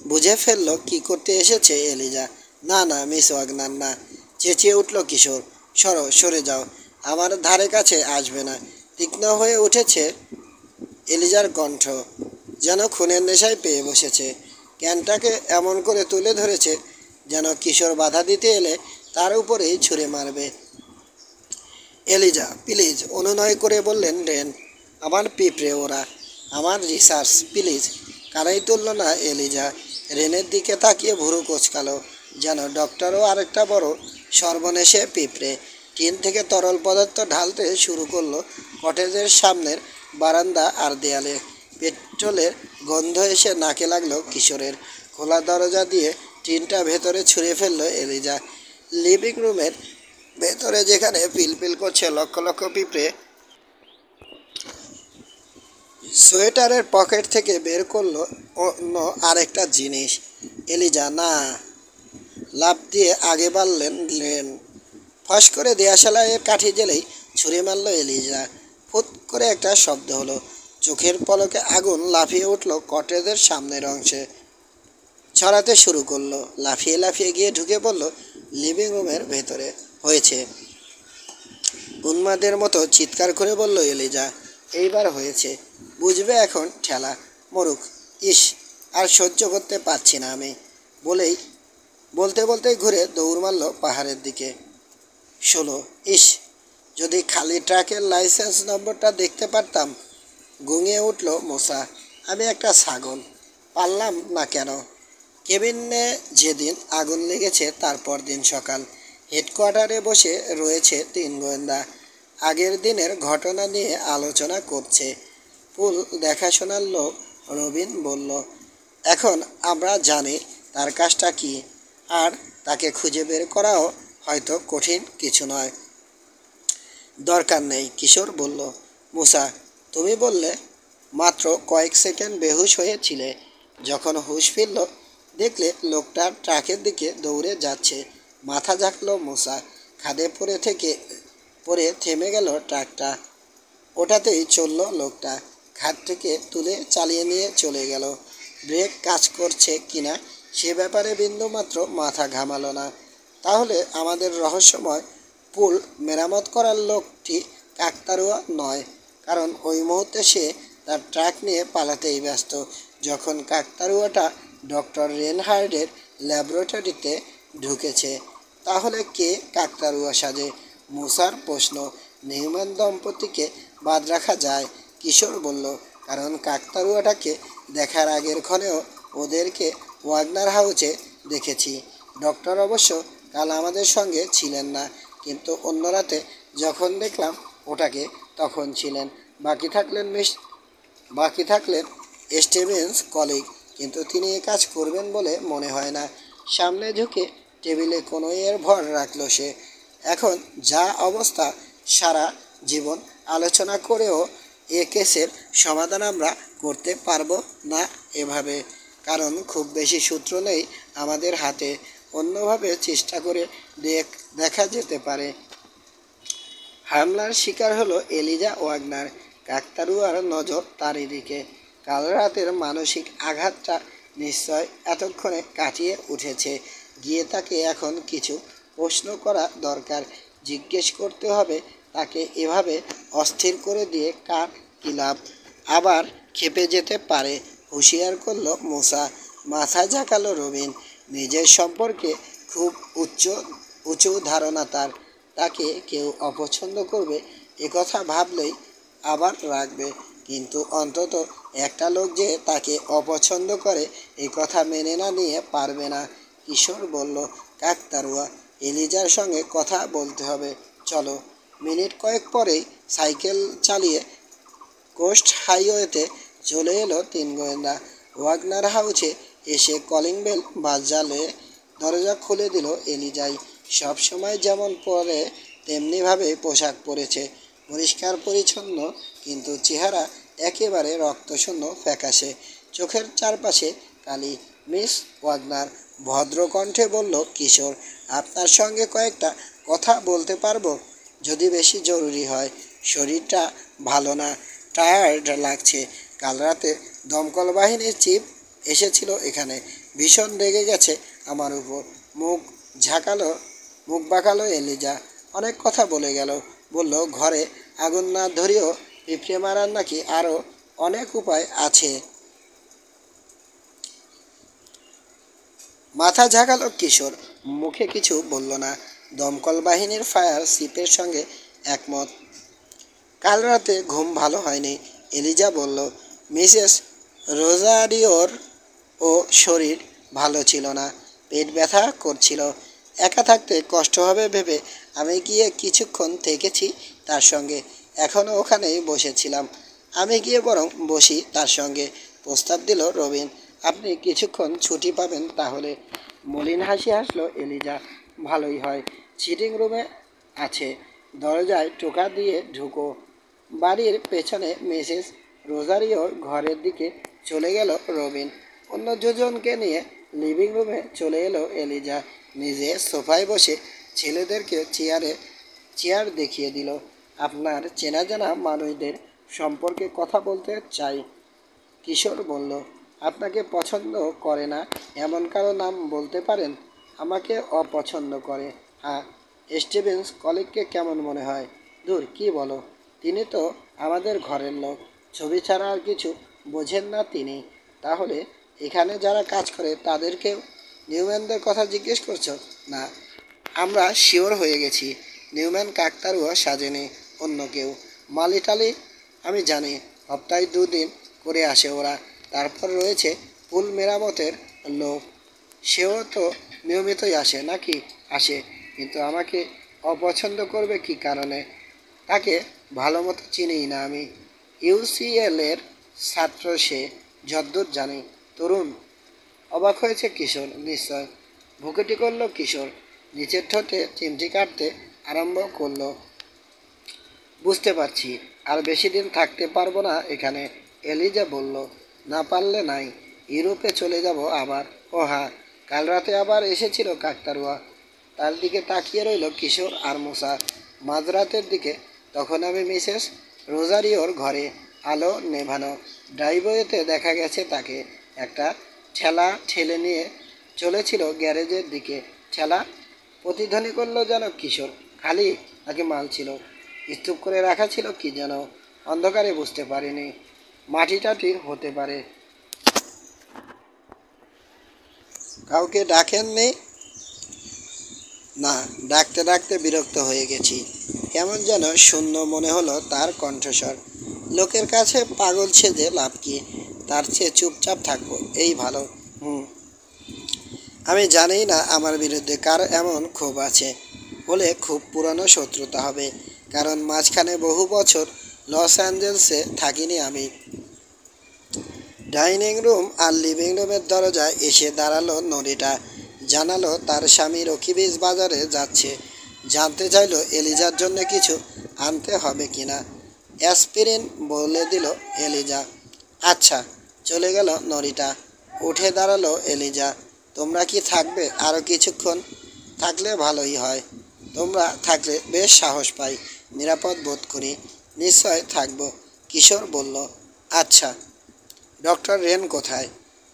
বুঝে ফেলল কি করতে এসেছে এলিজা। না না মিস ওয়াগনার না, চেঁচিয়ে উঠল কিশোর। সরে যাও, আমার ধারে কাছে আসবে না। তীক্ষ্ণ হয়ে উঠেছে এলিজার কণ্ঠ, যেন খুনের নেশায় পেয়ে বসেছে। ক্যানটাকে এমন করে তুলে ধরেছে যেন কিশোর বাধা দিতে এলে তার উপরেই ছুঁড়ে মারবে। এলিজা প্লিজ, অনুনয় করে বললেন রেন। আমার পিঁপড়ে ওরা, আমার রিসার্চ, প্লিজ। কানাই তুলল না এলিজা। রেনের দিকে তাকিয়ে ভুরু কোচকালো, যেন ডক্টরও আরেকটা বড় সর্বনেশে পিঁপড়ে। টিন থেকে তরল পদার্থ ঢালতে শুরু করলো কটেজের সামনের বারান্দা আর দেয়ালে। পেট্রোলের গন্ধ এসে নাকে লাগলো কিশোরের। খোলা দরজা দিয়ে টিনটা ভেতরে ছুঁড়ে ফেললো এলিজা। লিভিং রুমের ভেতরে যেখানে পিলপিল করছে লক্ষ লক্ষ পিঁপড়ে, সোয়েটারের পকেট থেকে বের করলো অন্য আরেকটা জিনিস। এলিজা না, লাফ দিয়ে আগে বাড়লেন রেন। ফস করে দেয়াশালাইয়ের কাঠি জেলেই ছুঁড়ে মারল এলিজা। ফুট করে একটা শব্দ হলো। চোখের পলকে আগুন লাফিয়ে উঠল কটেজের সামনের অংশে। ছড়াতে শুরু করলো। লাফিয়ে লাফিয়ে গিয়ে ঢুকে পড়ল লিভিং রুমের ভেতরে। হয়েছে, উন্মাদের মতো চিৎকার করে বলল এলিজা। এইবার হয়েছে, বুঝবে এখন, ঠেলা মরুক। ইস, আর সহ্য করতে পারছি না আমি, বলতে বলতেই ঘুরে দৌড় মারল পাহাড়ের দিকে। 16। ইস, যদি খালি ট্রাকের লাইসেন্স নম্বরটা দেখতে পারতাম। গুঙিয়ে উঠল মোসা। আমি একটা ছাগল, পারলাম না কেন? কেবিনে যেদিন আগুন লেগেছে তারপর দিন সকাল। হেডকোয়ার্টারে বসে রয়েছে 3 গোয়েন্দা। আগের দিনের ঘটনা নিয়ে আলোচনা করছে। পুল দেখাশোনার লোক রবিন বলল, এখন আমরা জানি তার কাজটা কি, আর তাকে খুঁজে বের করাও হয়তো কঠিন কিছু নয়। দরকার নেই, কিশোর বলল। মুসা, তুমি বললে মাত্র কয়েক সেকেন্ড বেহুশ হয়েছিলে। যখন হুঁশ ফিরল দেখলে লোকটা ট্রাকের দিকে দৌড়ে যাচ্ছে। মাথা ঝাঁকল মুসা। খাদে পড়ে থেমে গেল ট্রাকটা। ওটাতেই চলল লোকটা। খাদ থেকে তুলে চালিয়ে নিয়ে চলে গেল। ব্রেক কাজ করছে কিনা সে ব্যাপারে বিন্দুমাত্র মাথা ঘামালো না। তাহলে আমাদের রহস্যময় পুল মেরামত করার লোকটি কাকতাড়ুয়া নয়, কারণ ওই মুহূর্তে সে তার ট্রাক নিয়ে পালাতেই ব্যস্ত যখন কাকতাড়ুয়াটা ডক্টর রেনহার্ডের ল্যাবরেটরিতে ঢুকেছে। তাহলে কে কাকতাড়ুয়া সাজে? মুসার প্রশ্ন। নিউম্যান দম্পতিকে বাদ রাখা যায়, কিশোর বলল, কারণ কাকতাড়ুয়াটাকে দেখার আগের ক্ষণেও ওদেরকে ওয়াগনার হাউসে দেখেছি। ডক্টর অবশ্য কাল আমাদের সঙ্গে ছিলেন না, কিন্তু অন্য রাতে যখন দেখলাম ওটাকে তখন ছিলেন। বাকি থাকলেন স্টিভেন্স কলিগ, কিন্তু তিনি এ কাজ করবেন বলে মনে হয় না। সামনে ঝুঁকে টেবিলে কোনো এর ভর রাখল সে। এখন যা অবস্থা, সারা জীবন আলোচনা করেও এ কেসের সমাধান আমরা করতে পারবো না এভাবে, কারণ খুব বেশি সূত্র নেই আমাদের হাতে। অন্যভাবে চেষ্টা করে দেখা যেতে পারে। হামলার শিকার হলো এলিজা ওয়াগনার। কাকতাড়ুয়ার নজর তারই দিকে। কাল রাতের মানসিক আঘাতটা নিশ্চয় এতক্ষণে কাটিয়ে উঠেছে। গিয়ে তাকে এখন কিছু প্রশ্ন করা দরকার। জিজ্ঞেস করতে হবে তাকে এভাবে অস্থির করে দিয়ে কার কী লাভ। আবার ক্ষেপে যেতে পারে, হুঁশিয়ার করলো মুসা। মাথা ঝাঁকালো রবিন। নিজের সম্পর্কে খুব উঁচু ধারণা তার। তাকে কেউ অপছন্দ করবে একথা ভাবলেই আবার রাখবে, কিন্তু অন্তত একটা লোক যে তাকে অপছন্দ করে এই কথা মেনে না নিয়ে পারবে না। কিশোর বলল, কাকতাড়ুয়া, এলিজার সঙ্গে কথা বলতে হবে, চলো। মিনিট কয়েক পরেই সাইকেল চালিয়ে কোস্ট হাইওয়েতে চলে এলো তিন গোয়েন্দা। ওয়াগনার হাউসে এসে কলিং বেল বাজালে দরজা খুলে দিল এলিজাই। সব সময় যেমন পরে তেমনিভাবে পোশাক পরেছে, পরিষ্কার পরিচ্ছন্ন, কিন্তু চেহারা একেবারে রক্তশূন্য, ফ্যাকাশে, চোখের চারপাশে কালি। মিস ওয়াগনার, ভদ্র কণ্ঠে বলল কিশোর, আপনার সঙ্গে কয়েকটা কথা বলতে পারবো? যদি বেশি জরুরি হয়। শরীরটা ভালো না, টায়ার্ড লাগছে। কাল রাতে দমকল বাহিনীর চিফ এসেছিল এখানে, ভীষণ রেগে গেছে আমার উপর। মুখ বাঁকালো এলিজা। অনেক কথা বলে গেল। বলল ঘরে আগুন না ধরিয়েও পিঁপড়ে মারার নাকি আরও অনেক উপায় আছে। মাথা ঝাঁকালো কিশোর, মুখে কিছু বলল না। দমকল বাহিনীর ফায়ার চিফের সঙ্গে একমত। কাল রাতে ঘুম ভালো হয়নি, এলিজা বলল। মিসেস রোজারিওর ও শরীর ভালো ছিল না, পেট ব্যথা করছিল। একা থাকতে কষ্ট হবে ভেবে আমি গিয়ে কিছুক্ষণ থেকেছি তার সঙ্গে। এখনও ওখানেই বসেছিলাম। আমি গিয়ে বরং বসি তার সঙ্গে, প্রস্তাব দিল রবিন। আপনি কিছুক্ষণ ছুটি পাবেন তাহলে। মলিন হাসি হাসলো এলিজা। ভালোই হয়, সিটিং রুমে আছে, দরজায় টোকা দিয়ে ঢুকো। বাড়ির পেছনে মিসেস রোজারিওর ঘরের দিকে চলে গেল রবিন। অন্য দুজনকে নিয়ে লিভিং রুমে চলে এলো এলিজা। নিজে সোফায় বসে ছেলেদেরকে চেয়ার দেখিয়ে দিল। আপনার চেনা জানা মানুষদের সম্পর্কে কথা বলতে চাই। কিশোর বলল, আপনাকে পছন্দ করে না এমন কারো নাম বলতে পারেন? আমাকে অপছন্দ করে, হ্যাঁ। স্টিভেন্স কলিগকে কেমন মনে হয়? দূর, কি বলো, তিনি তো আমাদের ঘরের লোক, ছবি ছাড়া আর কিছু বোঝেন না তিনি। তাহলে এখানে যারা কাজ করে তাদেরকেও নিউম্যানদের কথা জিজ্ঞেস করছো? না, আমরা শিওর হয়ে গেছি নিউম্যান কাকতাড়ুয়া সাজেনি, অন্য কেউ। মালিটালি আমি জানি, সপ্তাহে 2 দিন করে আসে ওরা। তারপর রয়েছে পুল মেরামতের লোক, সেও তো নিয়মিতই আসে নাকি? আসে, কিন্তু আমাকে অপছন্দ করবে কি কারণে? তাকে ভালো মতো চিনিই না আমি। ইউসিএল এর ছাত্র সে, যদ্দূর জানি। তরুণ? অবাক হয়েছে কিশোর। নিশ্চয়। ভুকেটি করল কিশোর, নিচের ঠোঁটে চিমটি কাটতে আরম্ভ করলো। বুঝতে পারছি, আর বেশি দিন থাকতে পারবো না এখানে, এলিজা বলল। না পারলে নাই, ইউরোপে চলে যাব আবার। ও হ্যাঁ, কাল রাতে আবার এসেছিল কাকতাড়ুয়া। তার দিকে তাকিয়ে রইল কিশোর আর মুসা। মাঝরাতের দিকে তখন আমি মিসেস রোজারিওর ঘরে, আলো নেভানো। ড্রাইভওয়েতে দেখা গেছে তাকে। একটা ঠেলা ঠেলে নিয়ে চলেছিল গ্যারেজের দিকে। ঠেলা প্রতিধ্বনি করলো যেন কিশোর। খালি নাকি মাল ছিল? স্তূপ করে রাখা ছিল কি যেন, অন্ধকারে বুঝতে পারিনি। মাটি টাটির হতে পারে। কাউকে ডাকেননি? না, ডাকতে ডাকতে বিরক্ত হয়ে গেছি। কেমন যেন শূন্য মনে হলো তার কণ্ঠস্বর। লোকের কাছে পাগল সেজে লাভ কি? তার চেয়ে চুপচাপ থাকবো এই ভালো। আমি জানি না আমার বিরুদ্ধে কার এমন ক্ষোভ আছে। হলে খুব পুরনো শত্রুতা হবে, কারণ মাঝখানে বহু বছর লস অ্যাঞ্জেলসে থাকিনি আমি। ডাইনিং রুম আর লিভিং রুমের দরজায় এসে দাঁড়ালো নরিটা। জানালো তার স্বামী রকিবিজ বাজারে যাচ্ছে। জানতে চাইলো এলিজার জন্য কিছু আনতে হবে কিনা। অ্যাসপিরিন বলে দিল এলিজা। আচ্ছা। চলে গেল নরিটা। উঠে দাঁড়ালো এলিজা। তোমরা কি থাকবে আরও কিছুক্ষণ? থাকলে ভালোই হয়। তোমরা থাকলে বেশ সাহস পাই, নিরাপদ বোধ করি। নিশ্চয় থাকবো, কিশোর বলল। আচ্ছা। ডক্টর রেন কোথায়?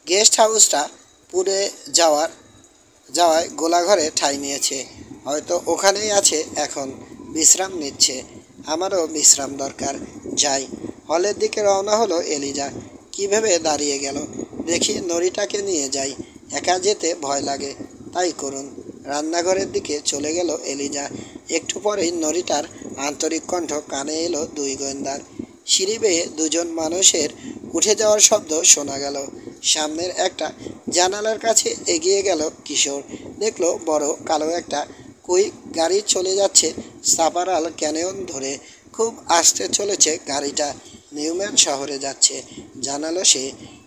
গেস্ট হাউসটা পুড়ে যাওয়ায় গোলাঘরে ঠাঁই নিয়েছে। হয়তো ওখানেই আছে এখন, বিশ্রাম নিচ্ছে। আমারও বিশ্রাম দরকার, যাই। হলের দিকে রওনা হলো এলিজা। কী ভেবে দাঁড়িয়ে গেল। দেখি নরিটাকে নিয়ে যাই, একা যেতে ভয় লাগে। তাই করুন। রান্নাঘরের দিকে চলে গেল এলিজা। একটু পরেই নরিটার আন্তরিক কণ্ঠ কানে এলো দুই গোয়েন্দার। সিঁড়ি বেয়ে দুজন মানুষের উঠে যাওয়ার শব্দ শোনা গেল। সামনের একটা জানালার কাছে এগিয়ে গেল কিশোর। দেখলো বড় কালো একটা কুইক গাড়ি চলে যাচ্ছে সাপারাল ক্যানিয়ন ধরে। খুব আস্তে চলেছে গাড়িটা, নিউম্যান শহরে যাচ্ছে, জানালো সে।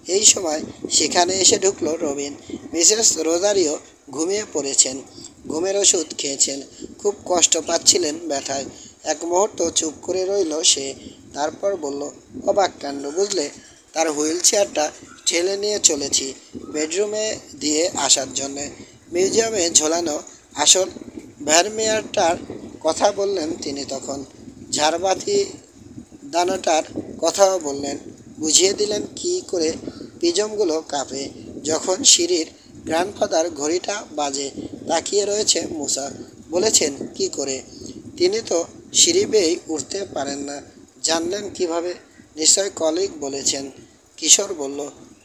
এই সময় সেখানে এসে ঢুকলো রবিন। মিসেস রোজারিও ঘুমিয়ে পড়েছেন, ঘুমের ওষুধ খেয়েছেন, খুব কষ্ট পাচ্ছিলেন ব্যথায়। এক মুহূর্ত চুপ করে রইল সে, তারপর বলল, অবাক কাণ্ড বুঝলে। তার হুইল চেয়ারটা ঠেলে নিয়ে চলেছি বেডরুমে দিয়ে আসার জন্যে। মিউজিয়ামে ঝোলানো আসল ভ্যারমেয়ারটার কথা বললেন তিনি তখন। ঝাড়বাতি দানাটার কথাও বললেন। বুঝিয়ে দিলেন কি করে পিজমগুলো কাঁপে যখন সিঁড়ির গ্র্যান্ডফাদার ঘড়িটা বাজে। তাকিয়ে রয়েছে মুসা। বলেছেন কি করে? তিনি তো সিঁড়ি বেয়েই উঠতে পারেন না। জানলেন কিভাবে? নিশ্চয় কলিগ বলেছেন। কিশোর বলল,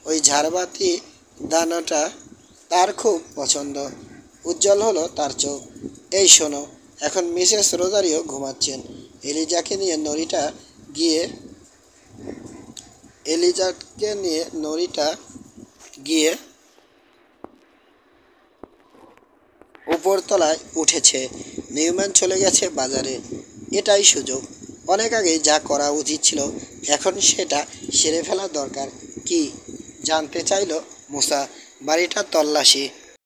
ওই ঝাড়বাতি দানাটা তার খুব পছন্দ। উজ্জ্বল হলো তার চোখ। এই শোনো, এখন মিসেস রোজারিও ঘুমাচ্ছেন। এলিজাকে নিয়ে নরিটা গিয়ে এলিজাকে নিয়ে নরিটা গিয়ে উপরতলায় উঠেছে। নিউম্যান চলে গেছে বাজারে। এটাই সুযোগ। অনেক আগেই যা করা উচিত ছিল, এখন সেটা সেরে ফেলা দরকার। কি জানতে চাইল মুসা। বাড়িটা তল্লাশি